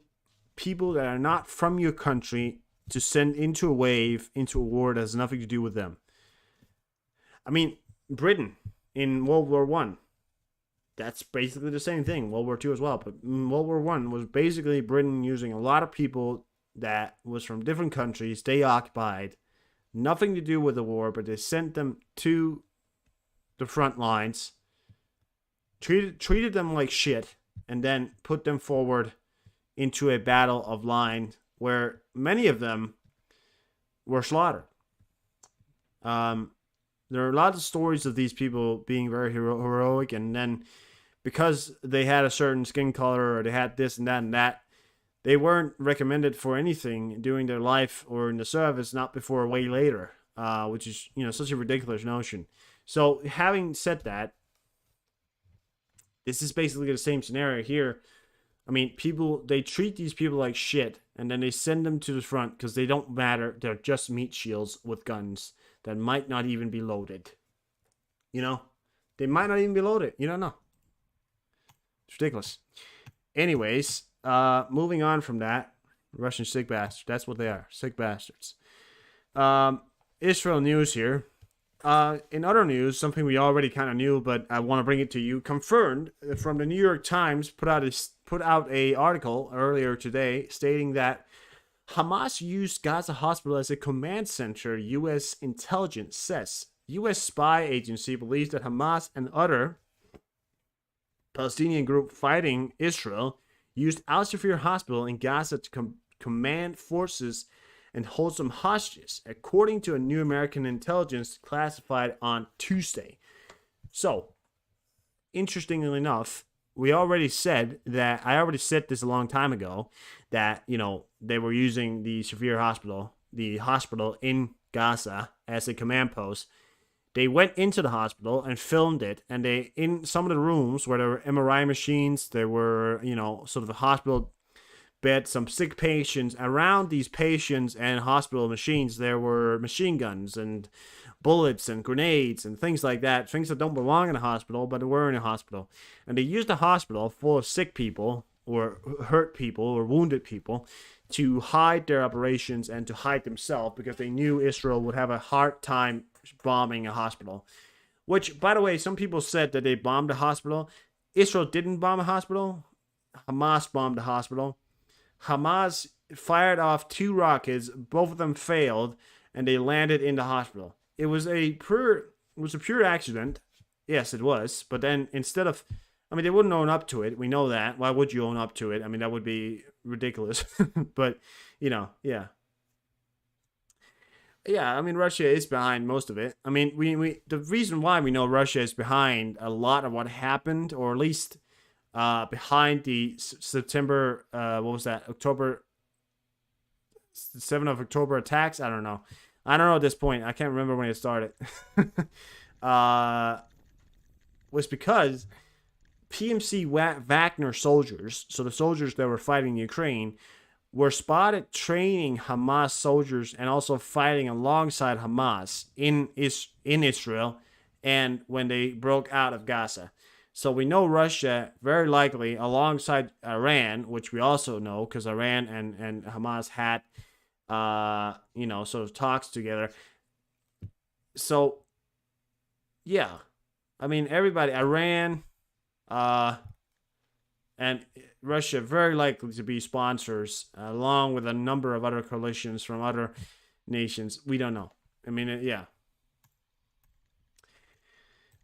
people that are not from your country to send into a wave, into a war that has nothing to do with them. I mean, Britain in World War One, that's basically the same thing. World War II as well, but World War One was basically Britain using a lot of people that was from different countries. They occupied, nothing to do with the war, but they sent them to the front lines, treated them like shit, and then put them forward into a battle of line where many of them were slaughtered. There are a lot of stories of these people being very heroic, and then because they had a certain skin color or they had this and that, they weren't recommended for anything during their life or in the service, not before way later, which is, such a ridiculous notion. So having said that, this is basically the same scenario here. I mean, they treat these people like shit, and then they send them to the front because they don't matter. They're just meat shields with guns that might not even be loaded. They might not even be loaded. You don't know. It's ridiculous. Anyways, moving on from that, Russian sick bastards. That's what they are, sick bastards. Israel news here. In other news, something we already kind of knew, but I want to bring it to you. Confirmed from the New York Times, put out a article earlier today stating that Hamas used Gaza hospital as a command center. U.S. intelligence says U.S. spy agency believes that Hamas and other Palestinian group fighting Israel used Al Shafir Hospital in Gaza to command forces and hold some hostages, according to a new American intelligence classified on Tuesday. So, interestingly enough, I already said this a long time ago, that, they were using the Shafir Hospital, the hospital in Gaza, as a command post. They went into the hospital and filmed it, and in some of the rooms where there were MRI machines, there were, sort of a hospital bed, some sick patients. Around these patients and hospital machines, there were machine guns and bullets and grenades and things like that, things that don't belong in a hospital, but were in a hospital. And they used a hospital full of sick people or hurt people or wounded people to hide their operations and to hide themselves, because they knew Israel would have a hard time bombing a hospital. Which, by the way, some people said that they bombed a hospital. Israel didn't bomb a hospital. Hamas bombed a hospital. Hamas fired off 2 rockets, both of them failed, and they landed in the hospital. It was a pure accident. Yes, it was. But then instead of, they wouldn't own up to it. We know that. Why would you own up to it? That would be ridiculous. But, yeah. Yeah, Russia is behind most of it. We the reason why we know Russia is behind a lot of what happened, or at least behind the September, October, 7th of October attacks. I don't know at this point. I can't remember when it started. Was because PMC Wagner soldiers, so the soldiers that were fighting Ukraine, were spotted training Hamas soldiers and also fighting alongside Hamas in Israel, and when they broke out of Gaza. So we know Russia, very likely, alongside Iran, which we also know because Iran and Hamas had, sort of talks together. So, yeah. Everybody, Iran, and Russia, very likely to be sponsors, along with a number of other coalitions from other nations. We don't know. Yeah.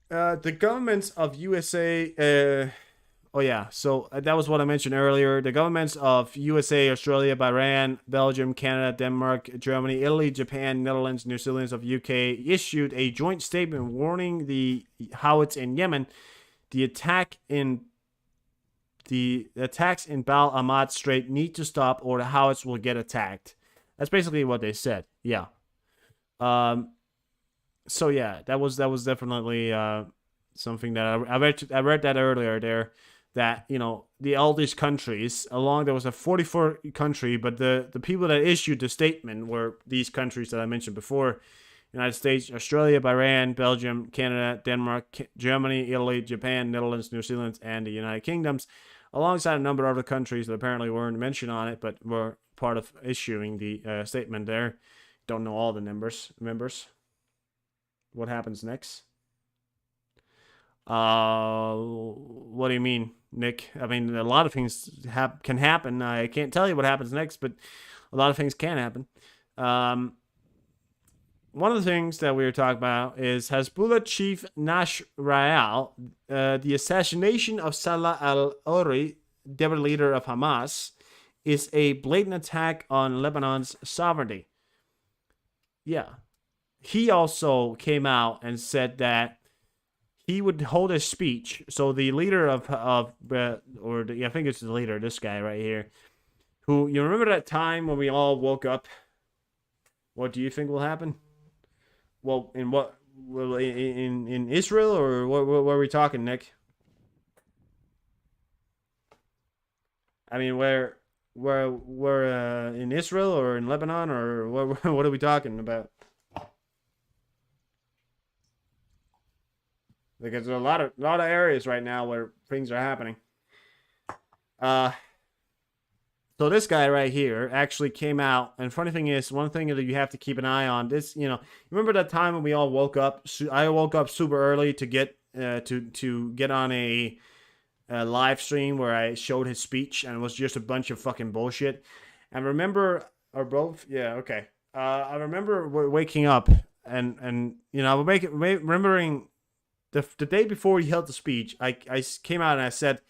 The governments of USA Oh yeah, so that was what I mentioned earlier. The governments of USA, Australia, Bahrain, Belgium, Canada, Denmark, Germany, Italy, Japan, Netherlands, New Zealand of UK issued a joint statement warning the Houthis in Yemen the attacks in Bab Ahmad Strait need to stop or the Houthis will get attacked. That's basically what they said. Yeah. So yeah, that was definitely something that I read that earlier there, that all these countries along, there was a 44 country, but the people that issued the statement were these countries that I mentioned before: United States, Australia, Bahrain, Belgium, Canada, Denmark, Germany, Italy, Japan, Netherlands, New Zealand, and the United Kingdoms, alongside a number of other countries that apparently weren't mentioned on it, but were part of issuing the statement there. Don't know all the members. What happens next? What do you mean, Nick? I mean, a lot of things can happen. I can't tell you what happens next, but a lot of things can happen. One of the things that we were talking about is Hezbollah chief Nasrallah, the assassination of Salah al-Ori, deputy leader of Hamas, is a blatant attack on Lebanon's sovereignty. Yeah. He also came out and said that he would hold a speech. So the leader I think it's the leader, this guy right here, who, you remember that time when we all woke up? What do you think will happen? Well, in what? Well, in Israel, or what are we talking, Nick? I mean, where in Israel or in Lebanon, or what are we talking about? Because there's a lot of areas right now where things are happening. So this guy right here actually came out, and funny thing is, one thing that you have to keep an eye on, this, remember that time when we all woke up? I woke up super early to get to get on a live stream where I showed his speech, and it was just a bunch of fucking bullshit. And remember, or both, yeah, okay. I remember waking up and remembering the day before he held the speech. I came out and I said,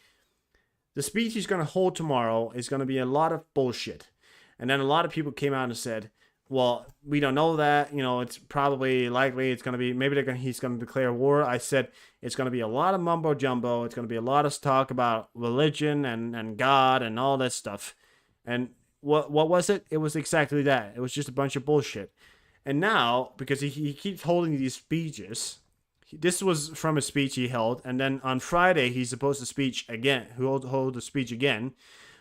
the speech he's going to hold tomorrow is going to be a lot of bullshit. And then a lot of people came out and said, well, we don't know that. It's probably likely it's going to be, he's going to declare war. I said, it's going to be a lot of mumbo jumbo. It's going to be a lot of talk about religion and God and all that stuff. And what was it? It was exactly that. It was just a bunch of bullshit. And now, because he keeps holding these speeches, this was from a speech he held, and then on Friday he's supposed to hold a speech again.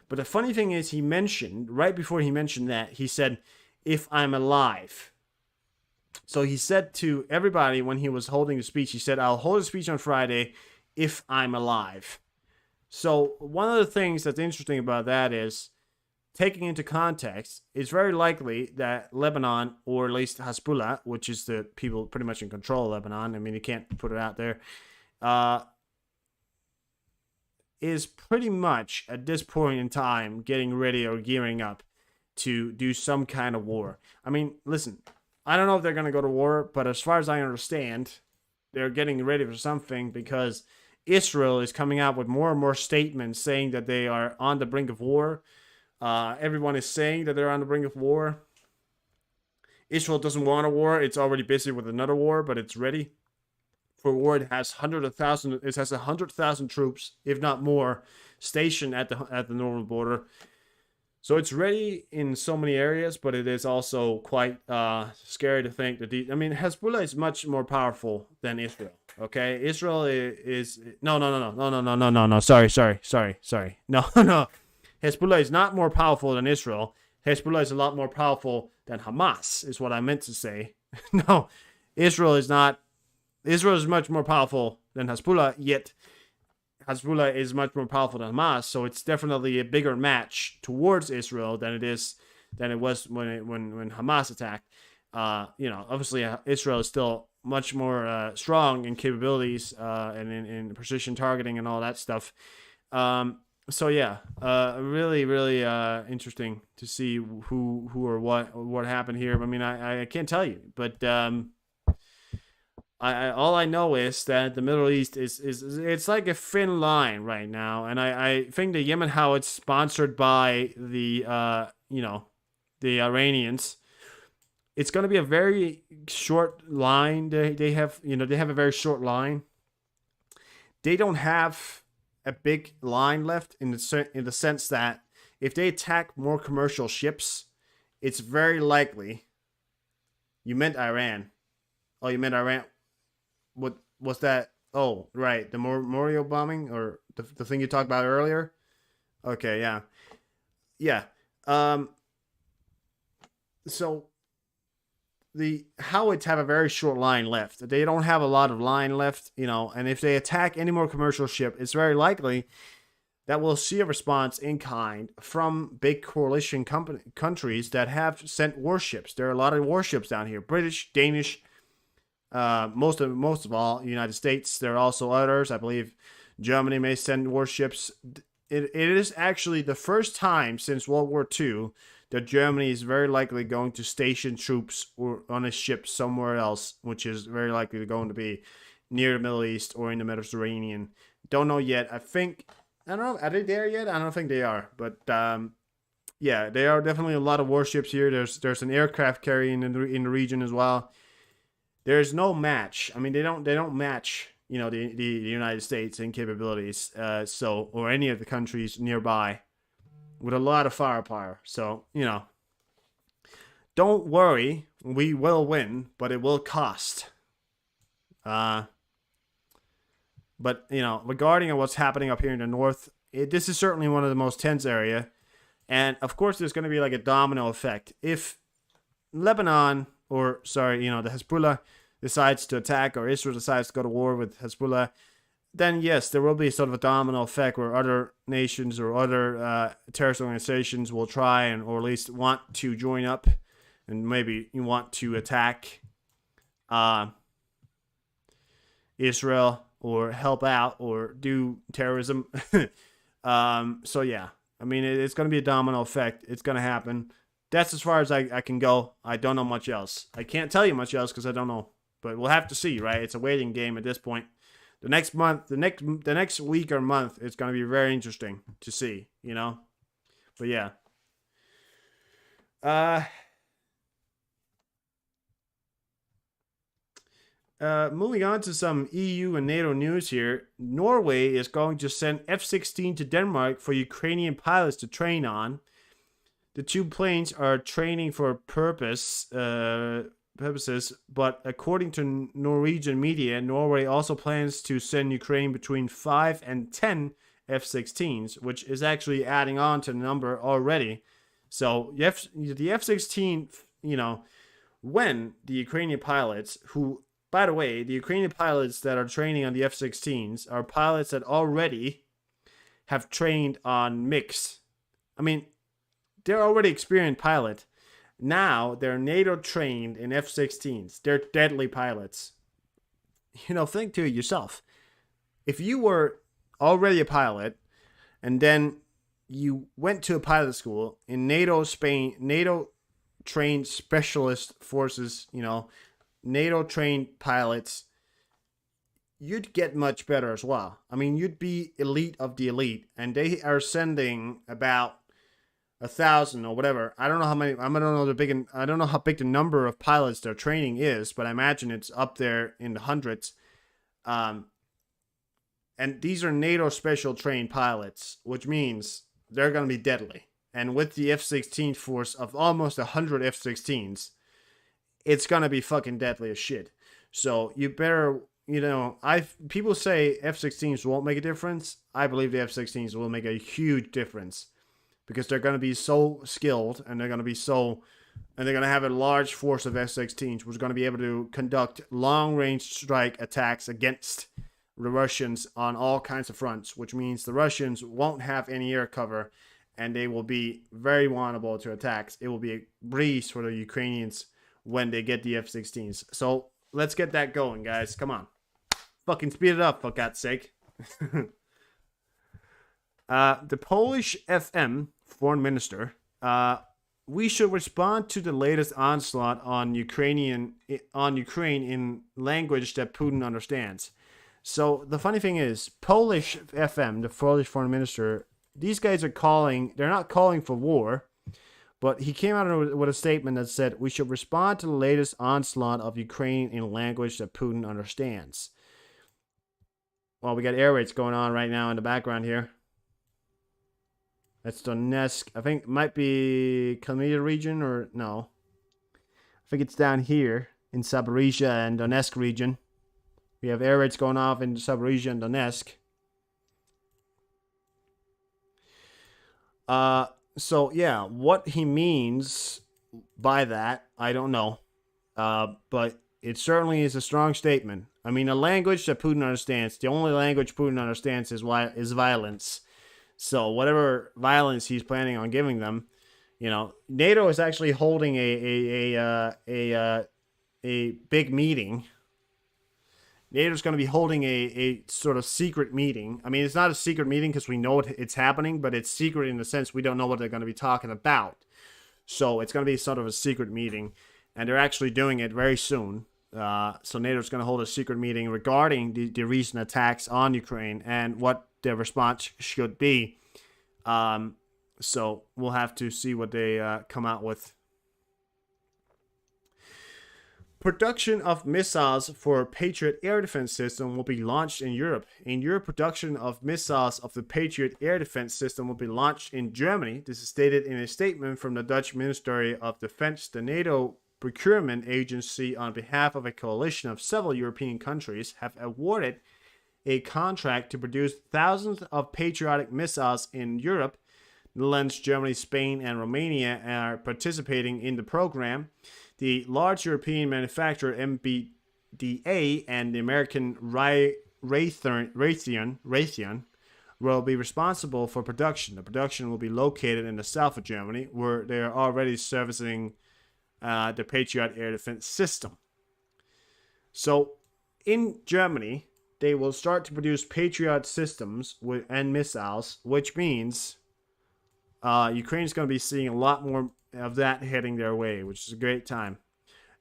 But the funny thing is, he mentioned, right before he mentioned that, he said, if I'm alive. So he said to everybody when he was holding the speech, he said, I'll hold a speech on Friday if I'm alive. So one of the things that's interesting about that is, taking into context, it's very likely that Lebanon, or at least Hezbollah, which is the people pretty much in control of Lebanon, I mean, you can't put it out there, is pretty much at this point in time getting ready or gearing up to do some kind of war. I mean, listen, I don't know if they're going to go to war, but as far as I understand, they're getting ready for something, because Israel is coming out with more and more statements saying that they are on the brink of war. Everyone is saying that they're on the brink of war. Israel doesn't want a war. It's already busy with another war, but it's ready for war. It has 100,000 troops, if not more, stationed at the northern border. So it's ready in so many areas, but it is also quite scary to think that Hezbollah is much more powerful than Israel. Okay, Israel is no. Sorry. No. Hezbollah is not more powerful than Israel. Hezbollah is a lot more powerful than Hamas, is what I meant to say. No, Israel is not. Israel is much more powerful than Hezbollah, yet Hezbollah is much more powerful than Hamas, so it's definitely a bigger match towards Israel than it was when Hamas attacked. Obviously Israel is still much more strong in capabilities and in precision targeting and all that stuff. So yeah, really, really interesting to see who or what happened here. I mean, I can't tell you, but all I know is that the Middle East is it's like a thin line right now, and I think the Yemen, how it's sponsored by the the Iranians, it's going to be a very short line. They have they have a very short line. They don't have a big line left in the sense that if they attack more commercial ships, it's very likely. You meant Iran. Oh, you meant Iran. What was that? Oh, right, the Memorial bombing, or the thing you talked about earlier. Okay, yeah. So the Howitt have a very short line left. They don't have a lot of line left, and if they attack any more commercial ship, it's very likely that we'll see a response in kind from big coalition countries that have sent warships. There are a lot of warships down here: British, Danish, most of all, United States. There are also others. I believe Germany may send warships. It is actually the first time since World War II that Germany is very likely going to station troops or on a ship somewhere else, which is very likely going to be near the Middle East or in the Mediterranean. Don't know yet. I don't know. Are they there yet? I don't think they are. But yeah, there are definitely a lot of warships here. There's an aircraft carrier in the region as well. There's no match. I mean, they don't match the United States in capabilities. Or any of the countries nearby, with a lot of firepower. So, don't worry, we will win, but it will cost. But, regarding what's happening up here in the north, this is certainly one of the most tense area. And, of course, there's going to be like a domino effect. If Lebanon, the Hezbollah decides to attack, or Israel decides to go to war with Hezbollah, then yes, there will be sort of a domino effect where other nations or other terrorist organizations will try or at least want to join up, and maybe you want to attack Israel or help out or do terrorism. So yeah, I mean, it's going to be a domino effect. It's going to happen. That's as far as I can go. I don't know much else. I can't tell you much else because I don't know. But we'll have to see, right? It's a waiting game at this point. The next month, the next week or month, it's going to be very interesting to see, But yeah. Moving on to some EU and NATO news here. Norway is going to send F-16 to Denmark for Ukrainian pilots to train on. The two planes are training for purposes, but according to Norwegian media, Norway also plans to send Ukraine between 5 and 10 F-16s, which is actually adding on to the number already. So the F-16, when the Ukrainian pilots, who, by the way, the Ukrainian pilots that are training on the F-16s are pilots that already have trained on MiGs. I mean, they're already experienced pilot. Now they're NATO trained in F-16s. They're deadly pilots. Think to yourself. If you were already a pilot and then you went to a pilot school in NATO trained specialist forces, NATO trained pilots, you'd get much better as well. I mean, you'd be elite of the elite, and they are sending about 1,000 or whatever. I don't know how many. I don't know how big the number of pilots they're training is, but I imagine it's up there in the hundreds. And these are NATO special trained pilots, which means they're going to be deadly. And with the F-16 force of almost 100 F-16s, it's going to be fucking deadly as shit. So you better, people say F-16s won't make a difference. I believe the F-16s will make a huge difference. Because they're going to be so skilled, and they're going to have a large force of F-16s, which are going to be able to conduct long-range strike attacks against the Russians on all kinds of fronts, which means the Russians won't have any air cover, and they will be very vulnerable to attacks. It will be a breeze for the Ukrainians when they get the F-16s. So let's get that going, guys. Come on. Fucking speed it up, for God's sake. The Polish FM foreign minister we should respond to the latest onslaught on Ukraine in language that Putin understands. So the funny thing is, Polish FM, the Polish foreign minister, these guys are calling. They're not calling for war, but he came out with a statement that said we should respond to the latest onslaught of Ukraine in language that Putin understands. Well, we got air raids going on right now in the background here. That's Donetsk. I think it might be Crimea region or no. I think it's down here in Zaporizhia and Donetsk region. We have air raids going off in Zaporizhia and Donetsk. So yeah, what he means by that, I don't know. But it certainly is a strong statement. I mean, a language that Putin understands, the only language Putin understands is violence. So whatever violence he's planning on giving them, NATO is actually holding a big meeting. NATO's going to be holding a sort of secret meeting. I mean, it's not a secret meeting because we know it's happening, but it's secret in the sense we don't know what they're going to be talking about. So it's going to be sort of a secret meeting, and they're actually doing it very soon. So NATO's going to hold a secret meeting regarding the recent attacks on Ukraine and what their response should be. So we'll have to see what they come out with. Production of missiles for Patriot air defense system will be launched in Europe. In Europe, production of missiles of the Patriot air defense system will be launched in Germany. This is stated in a statement from the Dutch Ministry of Defense. The NATO procurement agency, on behalf of a coalition of several European countries, have awarded a contract to produce thousands of patriotic missiles in Europe. Netherlands, Germany, Spain, and Romania are participating in the program. The large European manufacturer MBDA and the American Raytheon will be responsible for production. The production will be located in the south of Germany, where they are already servicing the Patriot air defense system. So, in Germany, they will start to produce Patriot systems and missiles, which means Ukraine's going to be seeing a lot more of that heading their way, which is a great time.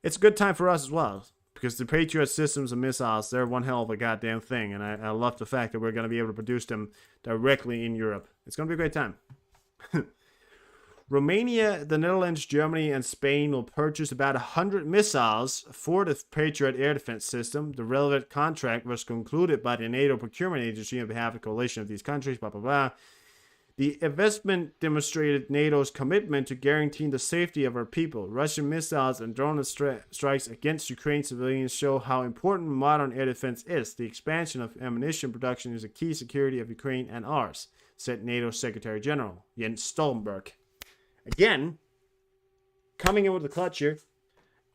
It's a good time for us as well, because the Patriot systems and missiles, they're one hell of a goddamn thing, and I love the fact that we're going to be able to produce them directly in Europe. It's going to be a great time. Romania, the Netherlands, Germany, and Spain will purchase about 100 missiles for the Patriot air defense system. The relevant contract was concluded by the NATO procurement agency on behalf of a coalition of these countries, blah, blah, blah. The investment demonstrated NATO's commitment to guaranteeing the safety of our people. Russian missiles and drone strikes against Ukraine civilians show how important modern air defense is. The expansion of ammunition production is a key security of Ukraine and ours, said NATO Secretary General Jens Stoltenberg. Again, coming in with the clutch here.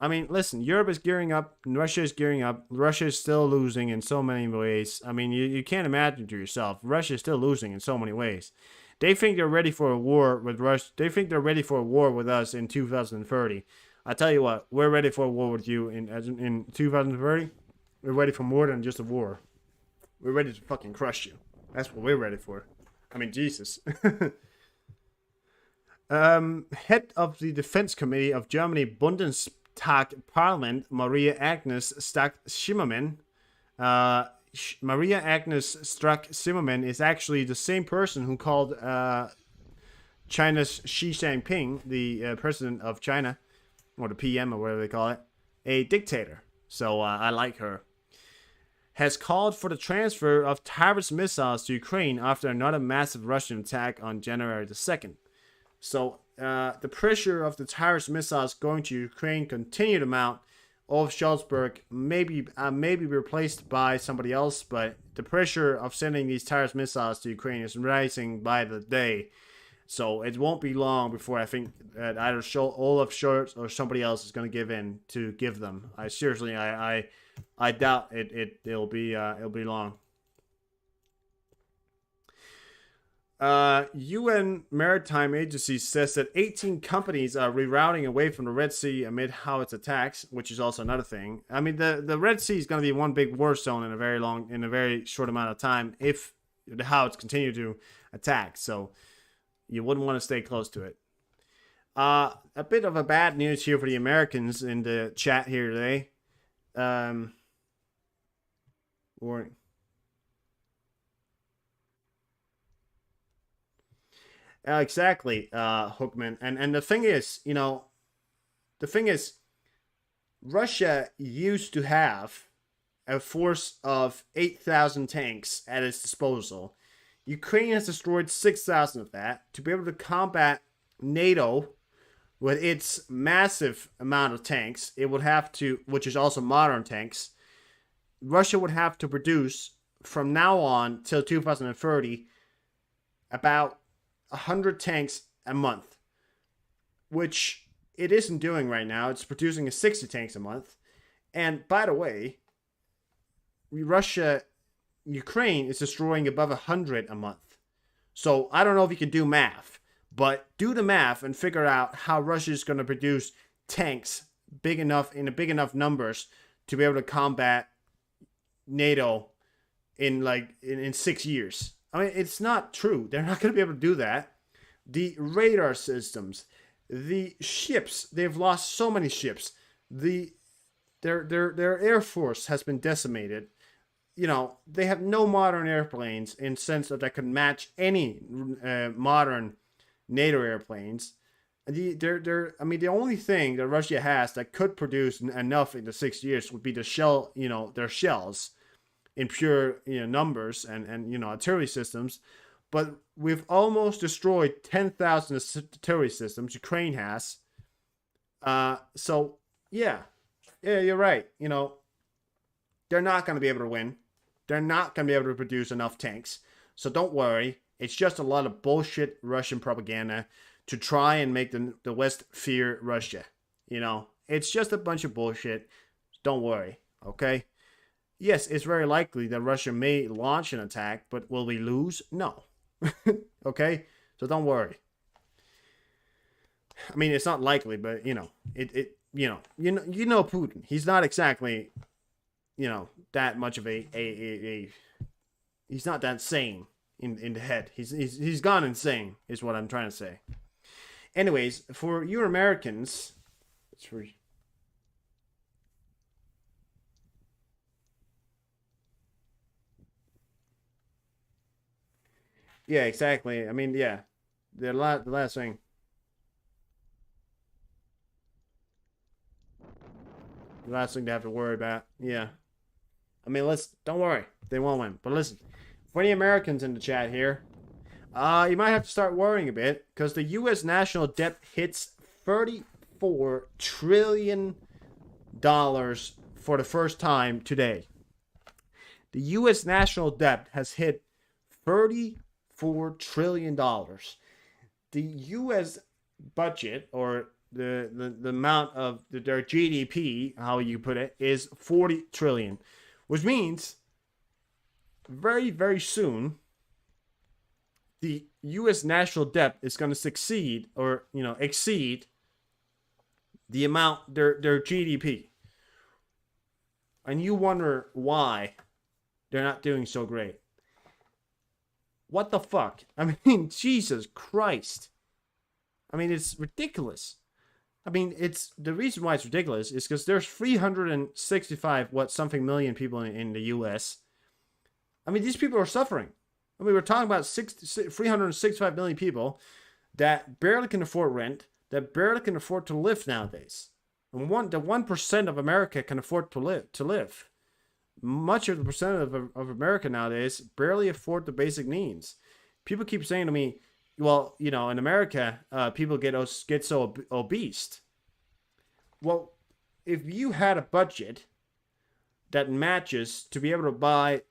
I mean, listen, Europe is gearing up, Russia is gearing up. Russia is still losing in so many ways. I mean, you can't imagine to yourself. Russia is still losing in so many ways. They think they're ready for a war with Russia. They think they're ready for a war with us in 2030. I tell you what, we're ready for a war with you in 2030. We're ready for more than just a war. We're ready to fucking crush you. That's what we're ready for. I mean, Jesus. Head of the Defense Committee of Germany Bundestag Parliament, Maria Agnes Strack-Zimmermann. Maria Agnes Strack-Zimmermann is actually the same person who called China's Xi Jinping, the president of China, or the PM or whatever they call it, a dictator. So I like her. Has called for the transfer of Taurus missiles to Ukraine after another massive Russian attack on January the 2nd. So the pressure of the Taurus missiles going to Ukraine continue to mount. Olaf Scholzberg may be replaced by somebody else, but the pressure of sending these Taurus missiles to Ukraine is rising by the day. So it won't be long before I think that either Olaf Scholz or somebody else is going to give in to give them. I doubt it'll be long. UN Maritime Agency says that 18 companies are rerouting away from the Red Sea amid Houthis attacks, which is also another thing. I mean, the Red Sea is going to be one big war zone in a very short amount of time if the Houthis continue to attack. So you wouldn't want to stay close to it. A bit of a bad news here for the Americans in the chat here today. Or exactly, Hookman. And the thing is, Russia used to have a force of 8,000 tanks at its disposal. Ukraine has destroyed 6,000 of that. To be able to combat NATO with its massive amount of tanks, it would have to, which is also modern tanks, Russia would have to produce from now on till 2030 about 100 tanks a month, which it isn't doing right now. It's producing 60 tanks a month. And by the way, Ukraine is destroying above 100 a month. So I don't know if you can do math, but do the math and figure out how Russia is going to produce tanks big enough in big enough numbers to be able to combat NATO in 6 years. I mean, it's not true. They're not going to be able to do that. The radar systems, the ships, they've lost so many ships. Their air force has been decimated. They have no modern airplanes in sense that could match any modern NATO airplanes. The only thing that Russia has that could produce enough in the 6 years would be the shell, their shells in pure, numbers and artillery systems. But we've almost destroyed 10,000 artillery systems. Ukraine has. So yeah, you're right. They're not going to be able to win. They're not going to be able to produce enough tanks. So don't worry. It's just a lot of bullshit Russian propaganda to try and make the West fear Russia. It's just a bunch of bullshit. Don't worry, okay? Yes, it's very likely that Russia may launch an attack, but will we lose? No. Okay? So don't worry. I mean, it's not likely, but Putin. He's not exactly that much of a he's not that sane in the head. He's gone insane is what I'm trying to say. Anyways, for you Americans, it's for yeah, exactly. I mean, yeah, the last thing. The last thing to have to worry about. Yeah. I mean, don't worry. They won't win. But listen, for any Americans in the chat here, you might have to start worrying a bit because the U.S. national debt hits $34 trillion for the first time today. The U.S. national debt has hit $34 trillion. The U.S. budget, or the amount of their GDP, how you put it, is 40 trillion, which means very, very soon the U.S. national debt is going to exceed the amount their GDP, and you wonder why they're not doing so great. What the fuck? I mean, Jesus Christ. I mean, it's ridiculous. I mean, it's the reason why it's ridiculous is because there's 365 million people in the U.S. I mean, these people are suffering. I mean, we're talking about 365 million people that barely can afford rent, that barely can afford to live nowadays. And the 1% of America can afford to live. Much of the percent of America nowadays barely afford the basic needs. People keep saying to me, well, in America, people get so obese. Well, if you had a budget that matches to be able to buy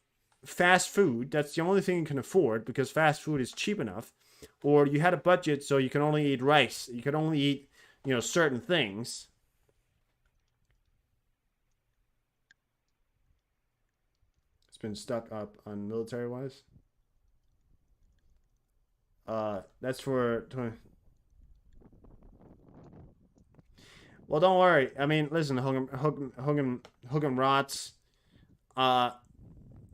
fast food, that's the only thing you can afford because fast food is cheap enough, or you had a budget so you can only eat rice, you can only eat, certain things. It's been stuck up on military-wise. That's for... Well, don't worry. I mean, listen, Hugem Rots.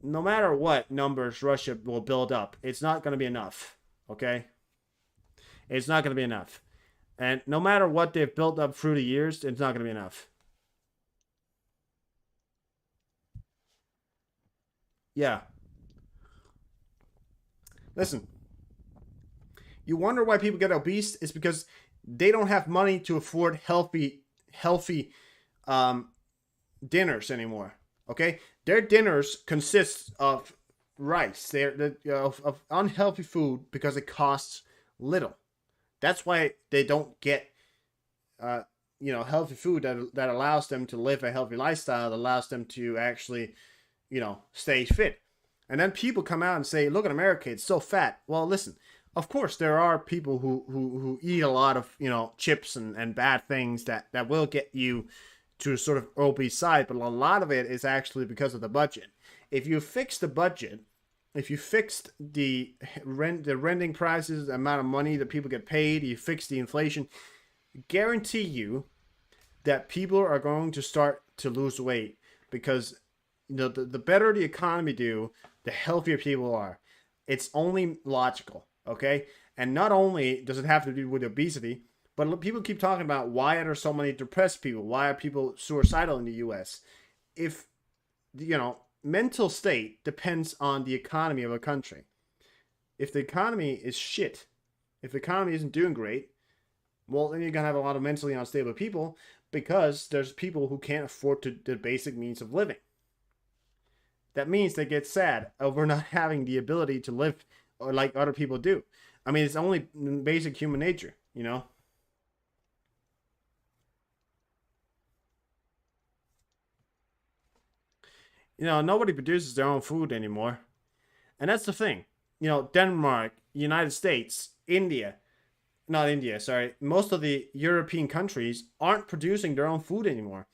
No matter what numbers Russia will build up, it's not going to be enough. Okay? It's not going to be enough. And no matter what they've built up through the years, it's not going to be enough. Yeah. Listen, you wonder why people get obese? It's because they don't have money to afford healthy dinners anymore. Okay, their dinners consist of rice. Of unhealthy food because it costs little. That's why they don't get healthy food that allows them to live a healthy lifestyle, that allows them to actually stay fit. And then people come out and say, look at America, it's so fat. Well, listen, of course there are people who eat a lot of chips and bad things that will get you to sort of obese side, but a lot of it is actually because of the budget. If you fix the budget, if you fixed the renting prices, the amount of money that people get paid, you fix the inflation, guarantee you that people are going to start to lose weight, because the better the economy do, the healthier people are. It's only logical, okay? And not only does it have to do with obesity, but people keep talking about why are there so many depressed people? Why are people suicidal in the U.S.? If, mental state depends on the economy of a country. If the economy is shit, if the economy isn't doing great, well, then you're going to have a lot of mentally unstable people, because there's people who can't afford the basic means of living. That means they get sad over not having the ability to live or like other people do. I mean, it's only basic human nature, Nobody produces their own food anymore. And that's the thing. Denmark, United States, most of the European countries aren't producing their own food anymore.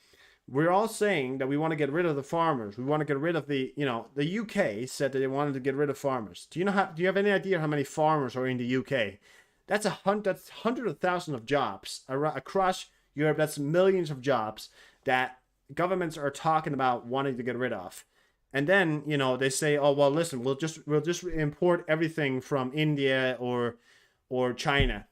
We're all saying that we want to get rid of the farmers. We want to get rid of the UK said that they wanted to get rid of farmers. Do you have any idea how many farmers are in the UK? That's hundreds of thousands of jobs across Europe. That's millions of jobs that governments are talking about wanting to get rid of. And then, they say, oh, well, listen, we'll just import everything from India or China.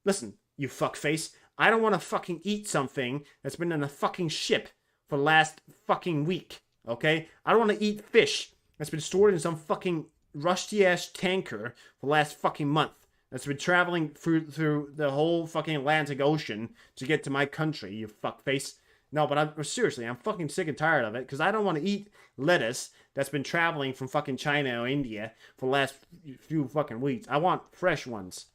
Listen, you fuckface. I don't want to fucking eat something that's been in a fucking ship for the last fucking week, okay? I don't want to eat fish that's been stored in some fucking rusty-ass tanker for the last fucking month, that's been traveling through the whole fucking Atlantic Ocean to get to my country, you fuckface. No, but I'm fucking sick and tired of it, because I don't want to eat lettuce that's been traveling from fucking China or India for the last few fucking weeks. I want fresh ones.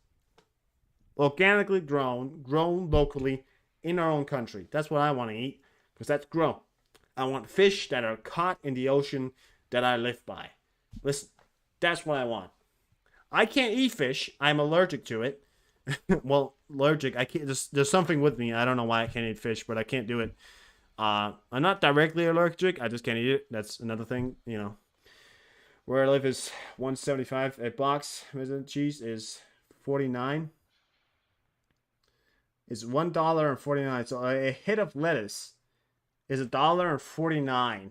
Organically grown locally in our own country. That's what I want to eat, because that's grown. I want fish that are caught in the ocean that I live by. Listen, that's what I want. I can't eat fish. I'm allergic to it. Well, allergic. I can't. There's something with me. I don't know why I can't eat fish, but I can't do it. I'm not directly allergic. I just can't eat it. That's another thing. Where I live is $1.75. A box of cheese is $49. Is $1.49. So a hit of lettuce is $1.49.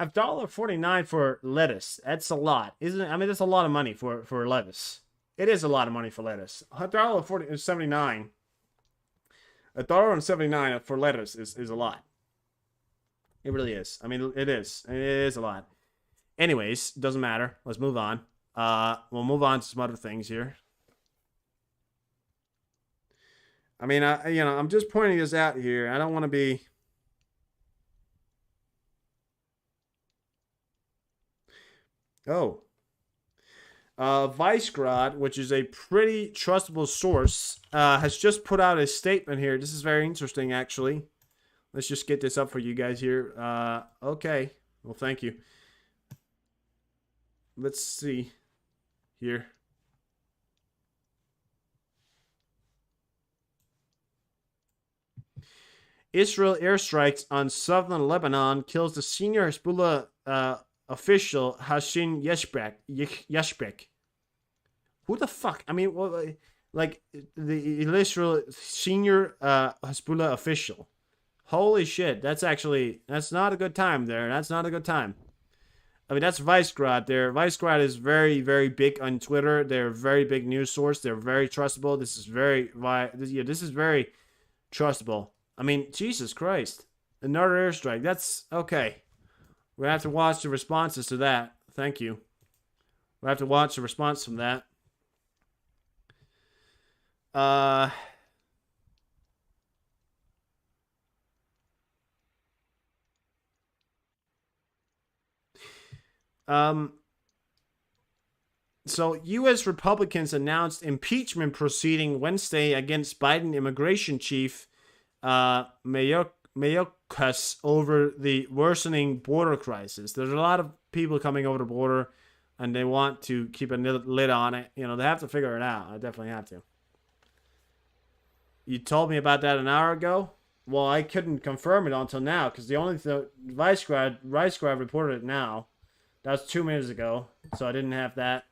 $1.49 for lettuce. That's a lot, isn't it? I mean, that's a lot of money for lettuce. It is a lot of money for lettuce. $1.79. $1.79 for lettuce is a lot. It really is. I mean, it is. It is a lot. Anyways, doesn't matter. Let's move on. We'll move on to some other things here. I mean, I'm just pointing this out here. I don't want to be. Oh. Vicegrad, which is a pretty trustable source, has just put out a statement here. This is very interesting, actually. Let's just get this up for you guys here. Okay. Well, thank you. Let's see here. Israel airstrikes on southern Lebanon kills the senior Hezbollah official Hashin Yashbek. Who the fuck? I mean, like the Israel senior Hezbollah official. Holy shit! That's not a good time there. That's not a good time. I mean, that's Vicegrad there. Vicegrad is very, very big on Twitter. They're a very big news source. They're very trustable. This is this is very trustable. I mean, Jesus Christ. Another airstrike. That's okay. We have to watch the responses to that. Thank you. We have to watch the response from that. So U.S. Republicans announced impeachment proceeding Wednesday against Biden immigration chief Mayorkas over the worsening border crisis. There's a lot of people coming over the border, and they want to keep a lid on it. You know, they have to figure it out. I definitely have to. You told me about that an hour ago. Well, I couldn't confirm it until now because the only Vicegrad reported it now. That was 2 minutes ago, so I didn't have that.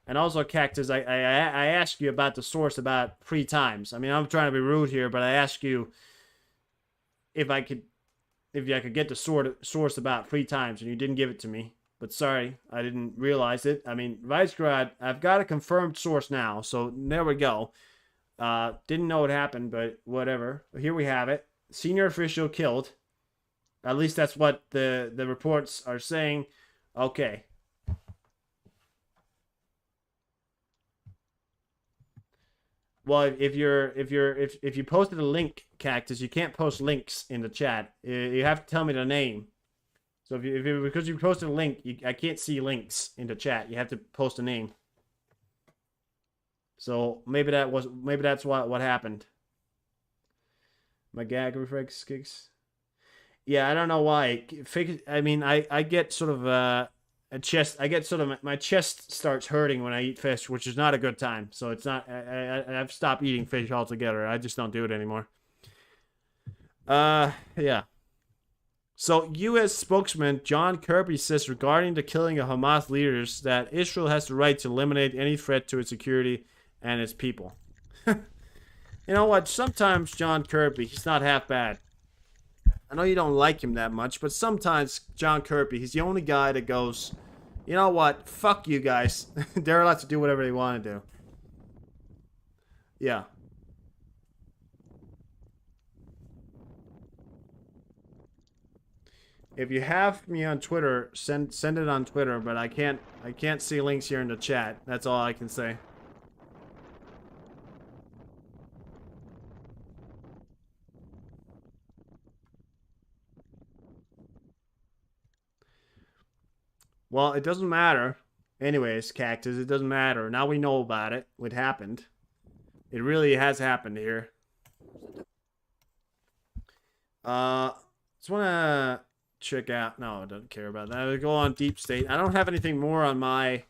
And also, Cactus, I asked you about the source about 3 times. I mean, I'm trying to be rude here, but I asked you if I could get the source about 3 times, and you didn't give it to me. But sorry, I didn't realize it. I mean, Vicegrad, I've got a confirmed source now, so there we go. Didn't know it happened, but whatever. Here we have it. Senior official killed. At least that's what the reports are saying. Okay. Well, if you posted a link, Cactus, you can't post links in the chat. You have to tell me the name. So because you posted a link, I can't see links in the chat. You have to post a name. So maybe that's what happened. My gag reflex kicks. Yeah, I don't know why. I mean, I get sort of my chest starts hurting when I eat fish, which is not a good time. So it's not. I've stopped eating fish altogether. I just don't do it anymore. Yeah. So, U.S. spokesman John Kirby says regarding the killing of Hamas leaders that Israel has the right to eliminate any threat to its security and its people. You know what? Sometimes John Kirby, he's not half bad. I know you don't like him that much, but sometimes John Kirby, he's the only guy that goes, you know what? Fuck you guys. They're allowed to do whatever they want to do. Yeah. If you have me on Twitter, send it on Twitter, but I can't see links here in the chat. That's all I can say. Well, it doesn't matter. Anyways, Cactus, it doesn't matter. Now we know about it. It happened. It really has happened here. Just wanna check out. No, I don't care about that. I'll go on Deep State. I don't have anything more on my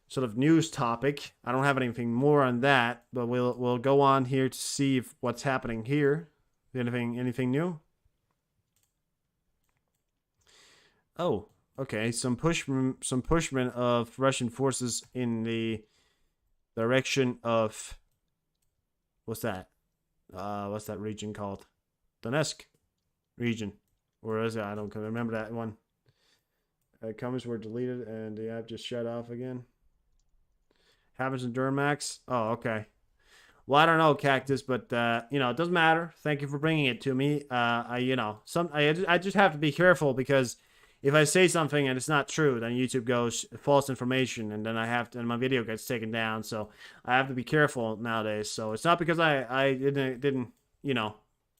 sort of news topic. I don't have anything more on that, but we'll go on here to see if what's happening here. Anything new? Oh, okay. Some pushment of Russian forces in the direction of what's that? What's that region called? Donetsk region. Or is it? I don't remember that one. Comments were deleted and the app just shut off again. Happens in Duramax. Oh, okay. Well, I don't know, Cactus, but you know, it doesn't matter. Thank you for bringing it to me. I just have to be careful because if I say something and it's not true, then YouTube goes false information, and then and my video gets taken down. So I have to be careful nowadays. So it's not because I didn't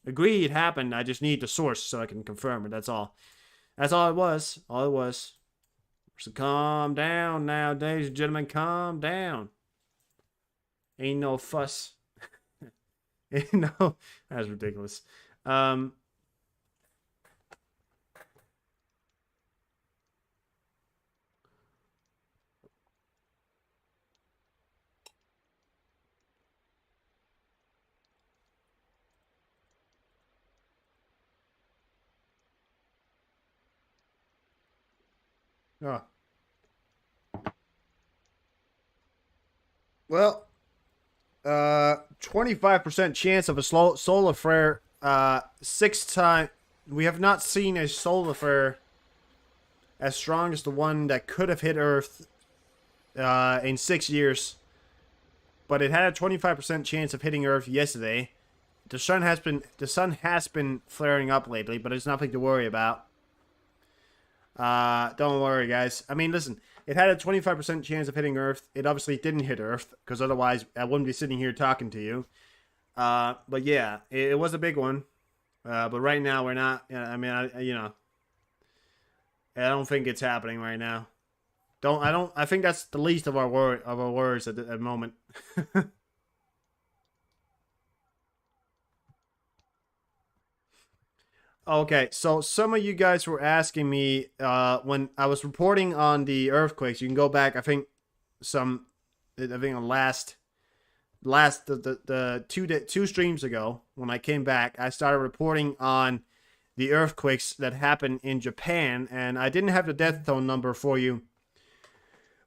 agree it happened. I just need the source so I can confirm it. That's all. That's all it was. All it was. So calm down now, ladies and gentlemen. Calm down. Ain't no fuss. No, that's ridiculous. Oh. Well, 25% chance of a solar flare. 6 times. We have not seen a solar flare as strong as the one that could have hit Earth in 6 years. But it had a 25% chance of hitting Earth yesterday. The sun has been flaring up lately, but it's nothing to worry about. Don't worry, guys. I mean, listen, it had a 25% chance of hitting Earth. It obviously didn't hit Earth, because otherwise I wouldn't be sitting here talking to you. But yeah, it was a big one. But right now we're not. I mean, I don't think it's happening right now. I think that's the least of our worries at the moment. Okay, so some of you guys were asking me when I was reporting on the earthquakes. You can go back. I think the two streams ago when I came back, I started reporting on the earthquakes that happened in Japan, and I didn't have the death toll number for you,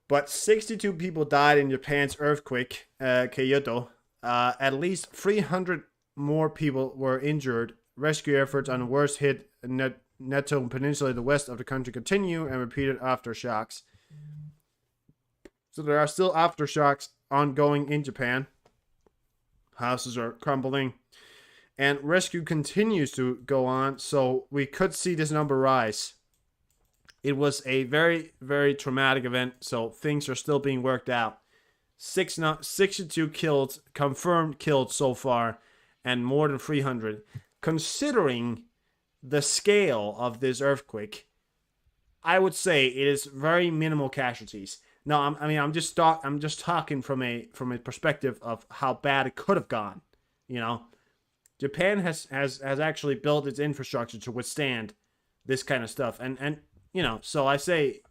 but 62 people died in Japan's earthquake, Kyoto. At least 300 more people were injured. Rescue efforts on the worst hit Neto Peninsula to the west of the country continue, and repeated aftershocks. So there are still aftershocks ongoing in Japan. Houses are crumbling, and rescue continues to go on, so we could see this number rise. It was a very, very traumatic event, so things are still being worked out. 62 killed, confirmed killed so far, and more than 300. Considering the scale of this earthquake, I would say it is very minimal casualties. No, I'm just talking from a perspective of how bad it could have gone. You know, Japan has actually built its infrastructure to withstand this kind of stuff, and so I say,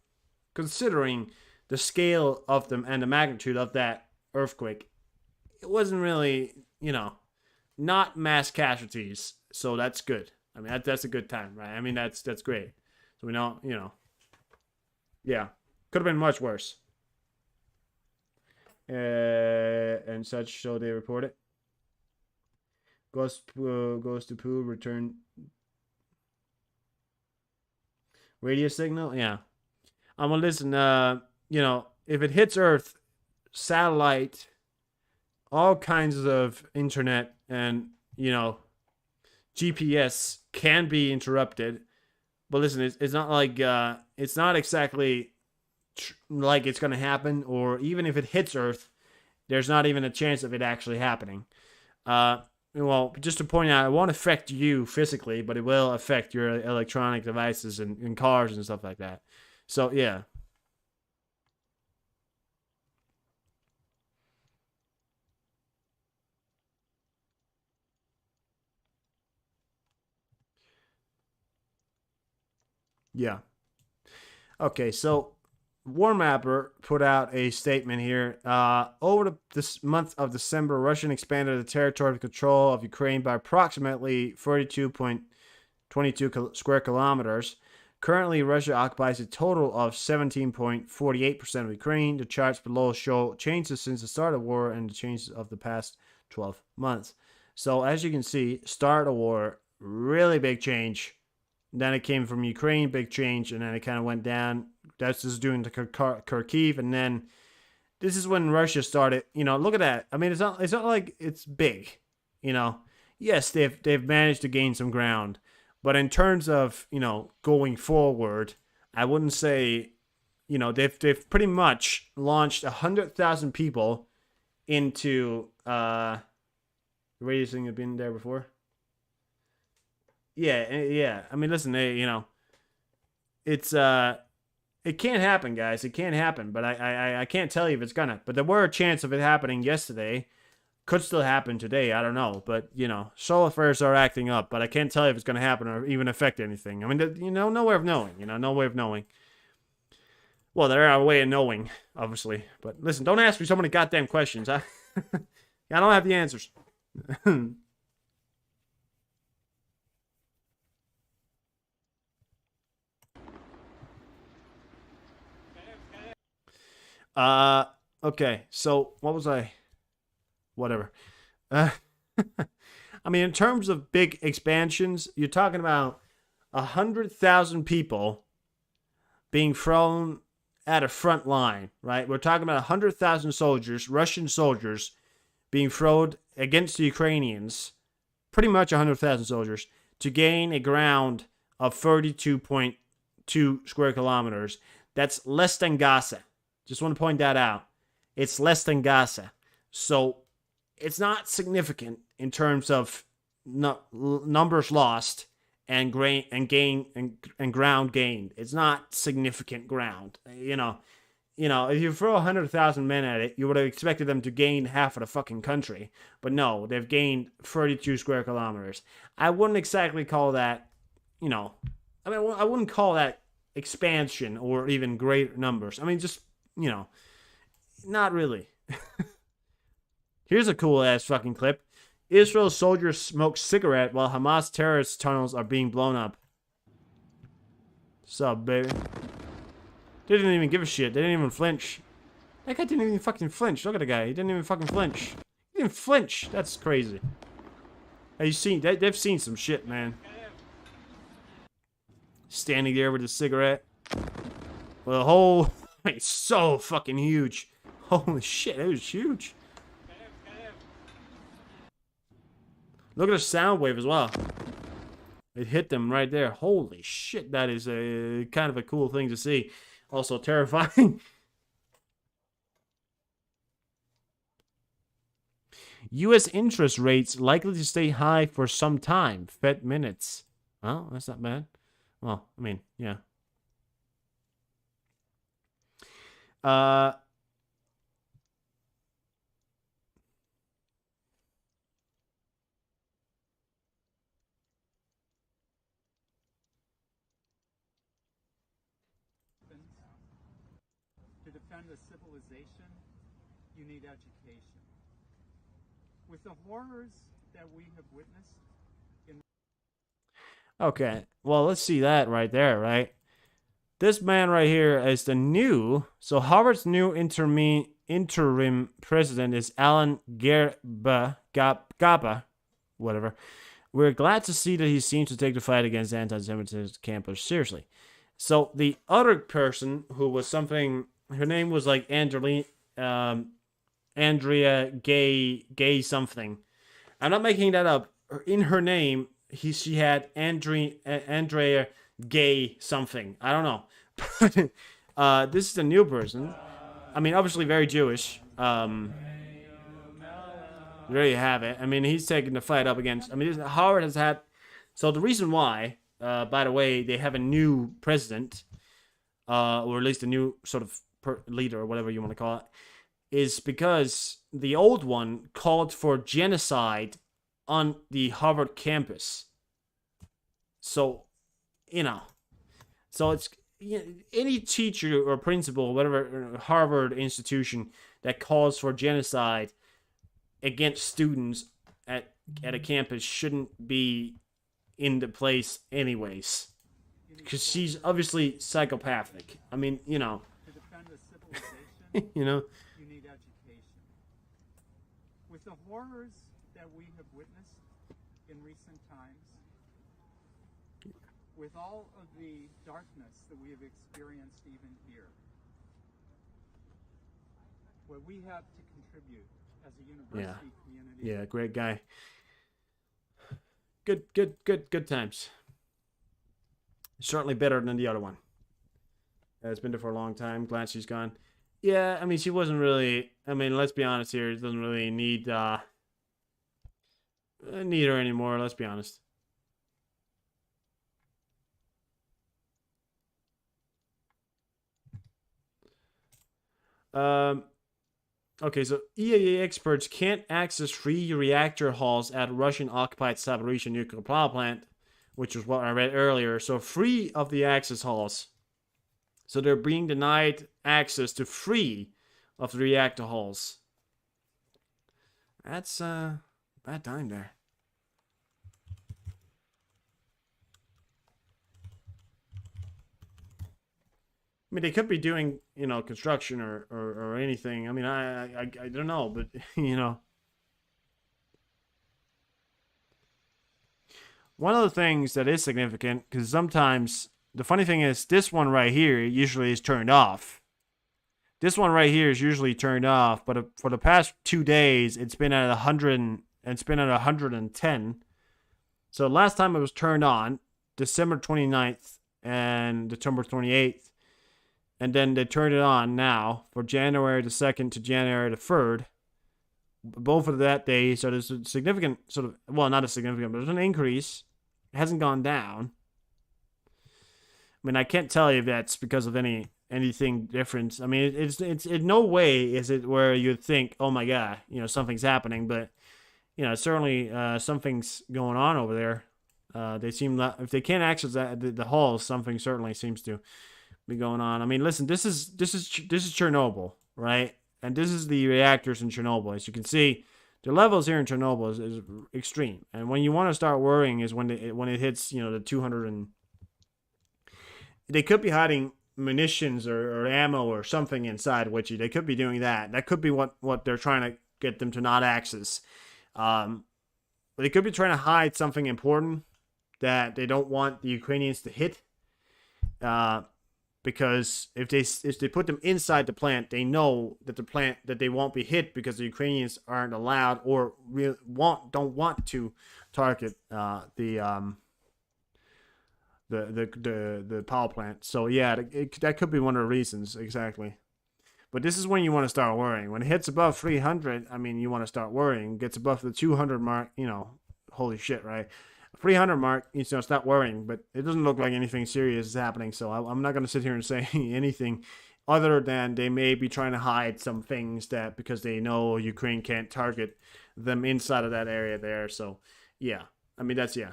considering the scale of them and the magnitude of that earthquake, it wasn't really, not mass casualties. So that's good. I mean, that's a good time, right? I mean, that's great. So we know, yeah, could have been much worse. And such, so they report it. Goes to poo, return radio signal. Yeah. Well, listen, if it hits Earth, satellite, all kinds of internet, and, GPS can be interrupted. But listen, it's not like, it's not exactly like it's going to happen, or even if it hits Earth, there's not even a chance of it actually happening. Well, just to point out, it won't affect you physically, but it will affect your electronic devices and cars and stuff like that. So, yeah. Yeah. Okay, so War Mapper put out a statement here. Over this month of December, Russia expanded the territorial control of Ukraine by approximately 32.22 square kilometers. Currently, Russia occupies a total of 17.48% of Ukraine. The charts below show changes since the start of the war and the changes of the past 12 months. So, as you can see, start of war, really big change. Then it came from Ukraine, big change, and then it kind of went down. That's just doing the Kharkiv, and then this is when Russia started. Look at that. I mean, it's not like it's big. Yes, they've managed to gain some ground, but in terms of going forward, I wouldn't say they've pretty much launched 100,000 people into the radio thing have been there before. Yeah. I mean, listen, it's it can't happen, guys. It can't happen, but I can't tell you if it's gonna. But there were a chance of it happening yesterday. Could still happen today. I don't know, but solar flares are acting up. But I can't tell you if it's gonna happen or even affect anything. I mean, no way of knowing. No way of knowing. Well, there are a way of knowing, obviously. But listen, don't ask me so many goddamn questions. I don't have the answers. Okay, so what was I? Whatever. I mean, in terms of big expansions, you're talking about 100,000 people being thrown at a front line, right? We're talking about 100,000 soldiers, Russian soldiers, being thrown against the Ukrainians, pretty much 100,000 soldiers, to gain a ground of 32.2 square kilometers. That's less than Gaza. Just want to point that out. It's less than Gaza. So it's not significant in terms of numbers lost and ground gained. It's not significant ground. You know, if you throw 100,000 men at it, you would have expected them to gain half of the fucking country. But no, they've gained 32 square kilometers. I wouldn't exactly call that, I wouldn't call that expansion or even great numbers. I mean, just, not really. Here's a cool ass fucking clip. Israel soldiers smoke cigarette while Hamas terrorist tunnels are being blown up. Sup, baby? They didn't even give a shit. They didn't even flinch. That guy didn't even fucking flinch. Look at the guy. He didn't even fucking flinch. He didn't flinch. That's crazy. Have you seen? They've seen some shit, man. Standing there with a cigarette. Well, the whole... It's so fucking huge. Holy shit, it was huge. Look at the sound wave as well. It hit them right there. Holy shit, that is a kind of a cool thing to see. Also terrifying. U.S. interest rates likely to stay high for some time. Fed minutes. Well, that's not bad. Well, I mean, yeah. To defend a civilization, you need education. With the horrors that we have witnessed in... Okay, well, let's see that right there, right? This man right here is the new... So Harvard's new interim president is Alan Gaba, whatever. We're glad to see that he seems to take the fight against anti-Semitism campus seriously. So the other person who was something... Her name was like Andrea Gay something. I'm not making that up. In her name, she had Andrea Gay something. I don't know. This is a new person. I mean, obviously very Jewish. There you have it. I mean, he's taking the fight up against... I mean, Howard has had... So the reason why, by the way, they have a new president, or at least a new sort of leader, or whatever you want to call it, is because the old one called for genocide on the Harvard campus. So, so it's any teacher or principal, or whatever Harvard institution that calls for genocide against students at a campus shouldn't be in the place anyways, because she's obviously psychopathic. I mean, To defend a civilization, you need education. With the horrors that we have witnessed in recent times, with all of the darkness that we have experienced even here, what we have to contribute as a university community... Yeah, great guy. Good times. Certainly better than the other one. It's been there for a long time. Glad she's gone. Yeah, I mean, she wasn't really... I mean, let's be honest here. It doesn't really need her anymore, let's be honest. Okay, so EAA experts can't access free reactor halls at Russian-occupied Zaporizhzhia nuclear power plant, which is what I read earlier. So free of the access halls. So they're being denied access to free of the reactor halls. That's bad time there. I mean, they could be doing, construction or anything. I mean, I don't know, but, One of the things that is significant, because sometimes the funny thing is, this one right here usually is turned off. This one right here is usually turned off, but for the past 2 days, it's been at 100. It's been at 110. So last time it was turned on, December 29th and December 28th, and then they turned it on now for January the 2nd to January the 3rd. Both of that day, so there's a significant sort of, well, not a significant, but there's an increase. It hasn't gone down. I mean, I can't tell you if that's because of anything different. I mean, it's in no way is it where you'd think, oh my god, something's happening, but certainly something's going on over there. They seem that if they can't access the halls, something certainly seems to be going on. I mean, listen, this is Chernobyl, right? And this is the reactors in Chernobyl. As you can see, the levels here in Chernobyl is extreme. And when you want to start worrying is when it hits, the 200 and they could be hiding munitions or ammo or something inside Witchy. They could be doing that. That could be what they're trying to get them to not access. But they could be trying to hide something important that they don't want the Ukrainians to hit. Because if they put them inside the plant, they know that they won't be hit because the Ukrainians aren't allowed or don't want to target the power plant. So yeah, that could be one of the reasons exactly. But this is when you want to start worrying. When it hits above 300, I mean, you want to start worrying. Gets above the 200 mark, holy shit, right? 300 mark, stop worrying. But it doesn't look like anything serious is happening. So I'm not going to sit here and say anything other than they may be trying to hide some things that because they know Ukraine can't target them inside of that area there. So yeah, I mean that's yeah.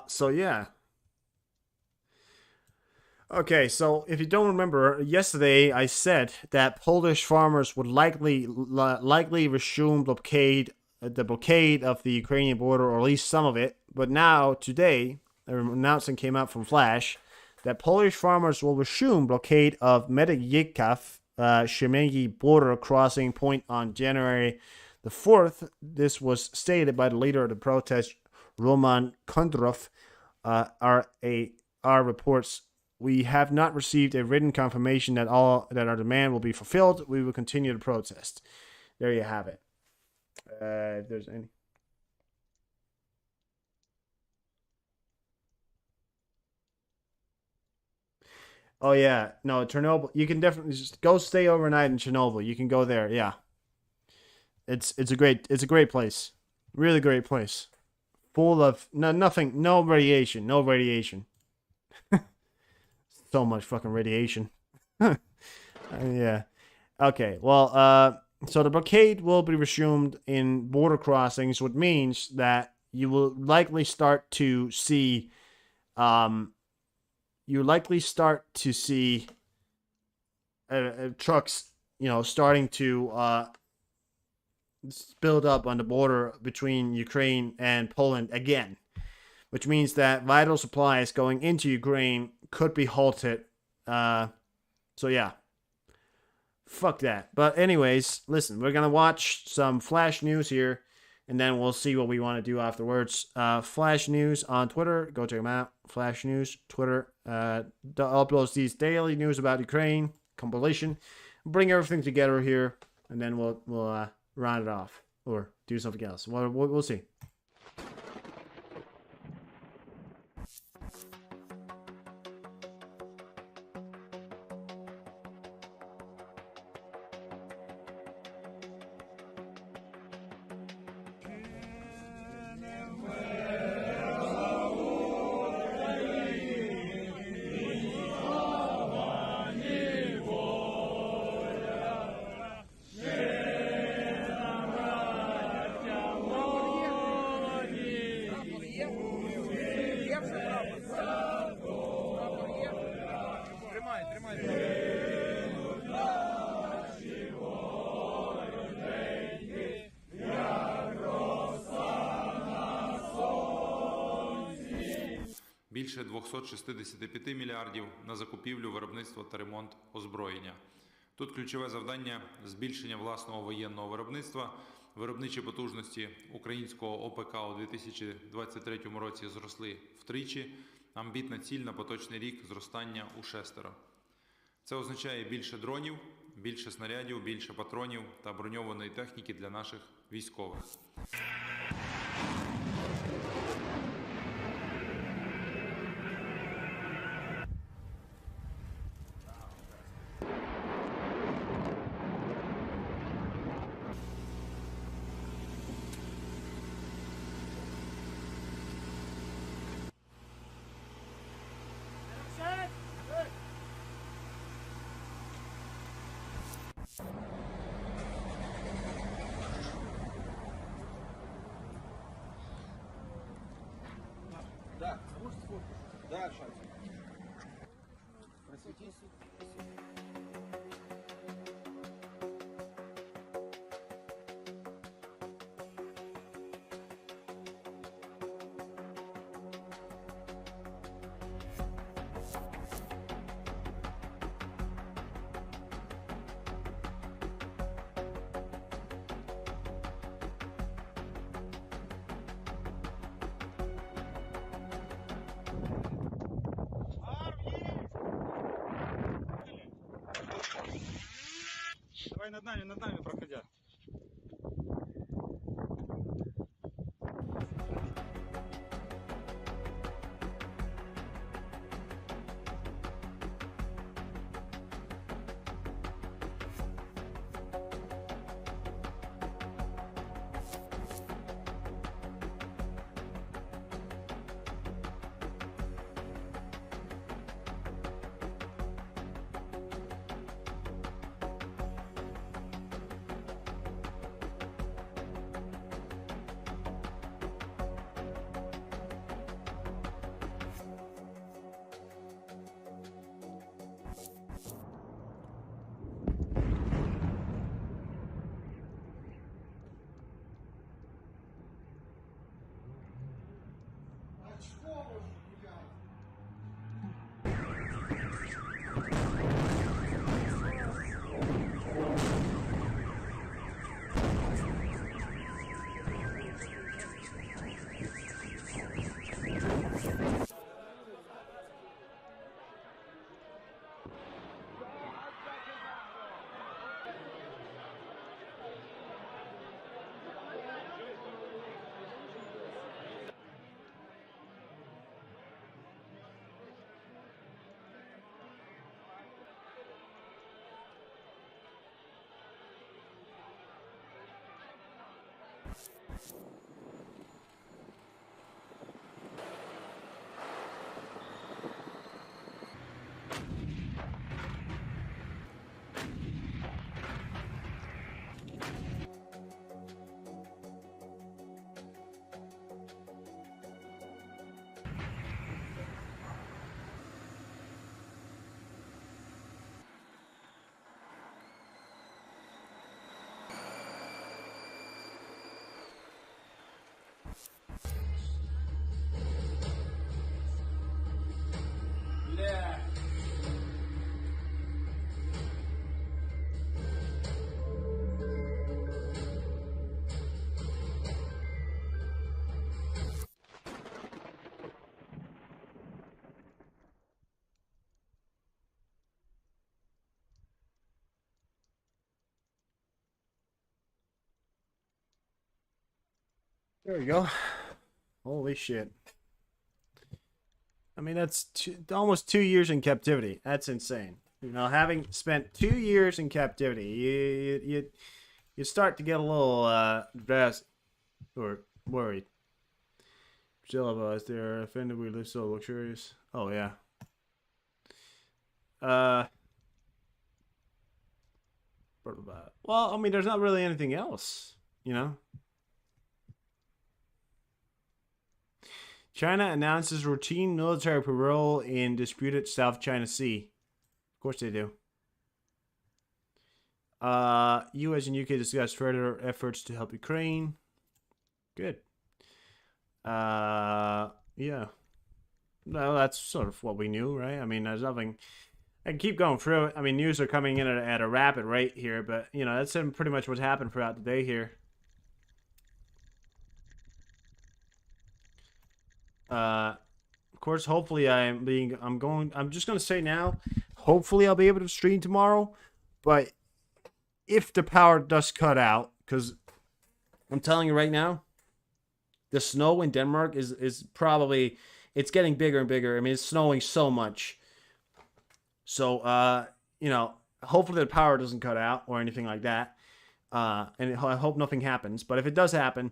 So yeah. Okay, so if you don't remember, yesterday I said that Polish farmers would likely resume the blockade of the Ukrainian border, or at least some of it. But now, today, an announcement came out from Flash that Polish farmers will resume blockade of Medygikav Shemegi border crossing point on January the 4th. This was stated by the leader of the protest, Roman Kondrov. Our reports. We have not received a written confirmation that our demand will be fulfilled. We will continue to protest. There you have it. If there's any. Oh yeah, no, Chernobyl. You can definitely just go stay overnight in Chernobyl. You can go there. Yeah, it's a great place. Really great place. Full of nothing, no radiation. So much fucking radiation. Yeah. Okay. Well, so the blockade will be resumed in border crossings, which means that you will likely start to see, trucks, starting to build up on the border between Ukraine and Poland again, which means that vital supplies going into Ukraine could be halted. So yeah, fuck that. But anyways, listen, we're gonna watch some Flash News here, and then we'll see what we want to do afterwards. Flash News on Twitter, go check them out. Flash News Twitter uploads these daily news about Ukraine compilation. Bring everything together here, and then we'll round it off or do something else. We'll see. Більше 265 мільярдів на закупівлю, виробництво та ремонт озброєння. Тут ключове завдання – збільшення власного воєнного виробництва, Виробничі потужності українського ОПК у 2023 році зросли втричі. Амбітна ціль на поточний рік зростання у 6. Це означає більше дронів, більше снарядів, більше патронів та броньованої техніки для наших військових. Да, можешь сфоткать? Да, сейчас. Просветись. Давай над нами проходя. There we go. Holy shit. I mean, that's almost 2 years in captivity. That's insane. You know, having spent 2 years in captivity, you start to get a little depressed or worried. Priscilla, is there offended we live so luxurious? Oh yeah. Well, I mean, there's not really anything else, you know. China announces routine military patrol in disputed South China Sea. Of course they do. U.S. and UK discuss further efforts to help Ukraine. Good. Yeah. Well, that's sort of what we knew, right? I mean, there's nothing. I can keep going through it. I mean, news are coming in at a rapid rate here, but, you know, that's pretty much what's happened throughout the day here. Of course, hopefully I'm just going to say now, hopefully I'll be able to stream tomorrow. But if the power does cut out, because I'm telling you right now, the snow in Denmark is probably, it's getting bigger and bigger. I mean, it's snowing so much. So, hopefully the power doesn't cut out or anything like that. And I hope nothing happens. But if it does happen,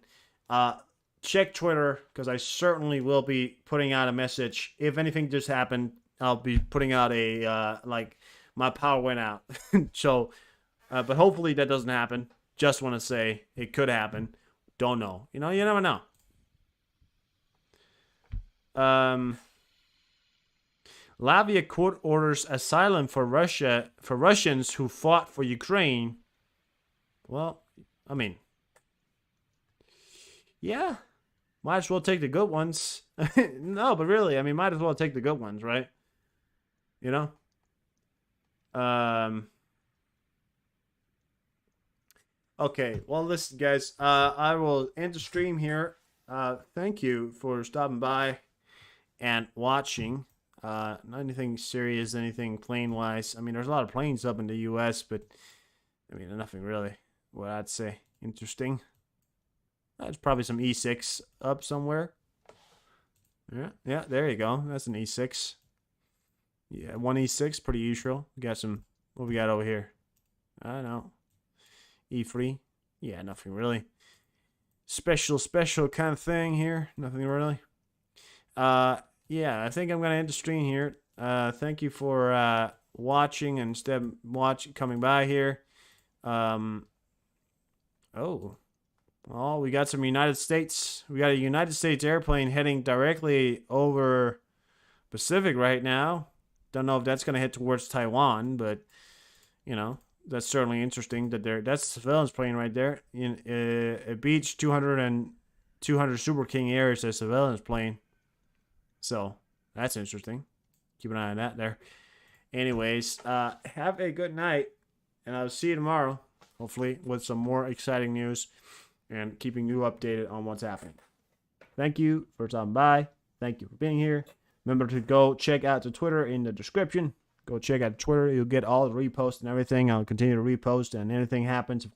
check Twitter, because I certainly will be putting out a message. If anything just happened, I'll be putting out a, my power went out. So, but hopefully that doesn't happen. Just want to say it could happen. Don't know. You never know. Latvia court orders asylum for Russians who fought for Ukraine. Well, I mean, yeah, might as well take the good ones. No, but really, I mean, might as well take the good ones, right? Okay, well, listen, guys, I will end the stream here. Thank you for stopping by and watching. Not anything serious, anything plane-wise. I mean, there's a lot of planes up in the U.S., but, I mean, nothing really, what I'd say, interesting. There's probably some E6 up somewhere. Yeah, there you go. That's an E6. Yeah, one E6, pretty usual. We got some, what we got over here? I don't know. E3. Yeah, nothing really. Special kind of thing here. Nothing really. Yeah, I think I'm going to end the stream here. Thank you for watching and coming by here. Oh, well, we got some United States. We got a United States airplane heading directly over Pacific right now. Don't know if that's going to head towards Taiwan, but, that's certainly interesting that that's a surveillance plane right there. In a Beech 200 and 200 Super King Air is a surveillance plane. So, that's interesting. Keep an eye on that there. Anyways, have a good night, and I'll see you tomorrow, hopefully, with some more exciting news and keeping you updated on what's happening. Thank you for stopping by. Thank you for being here. Remember to go check out the Twitter in the description. Go check out Twitter. You'll get all the reposts and everything. I'll continue to repost, and anything happens, of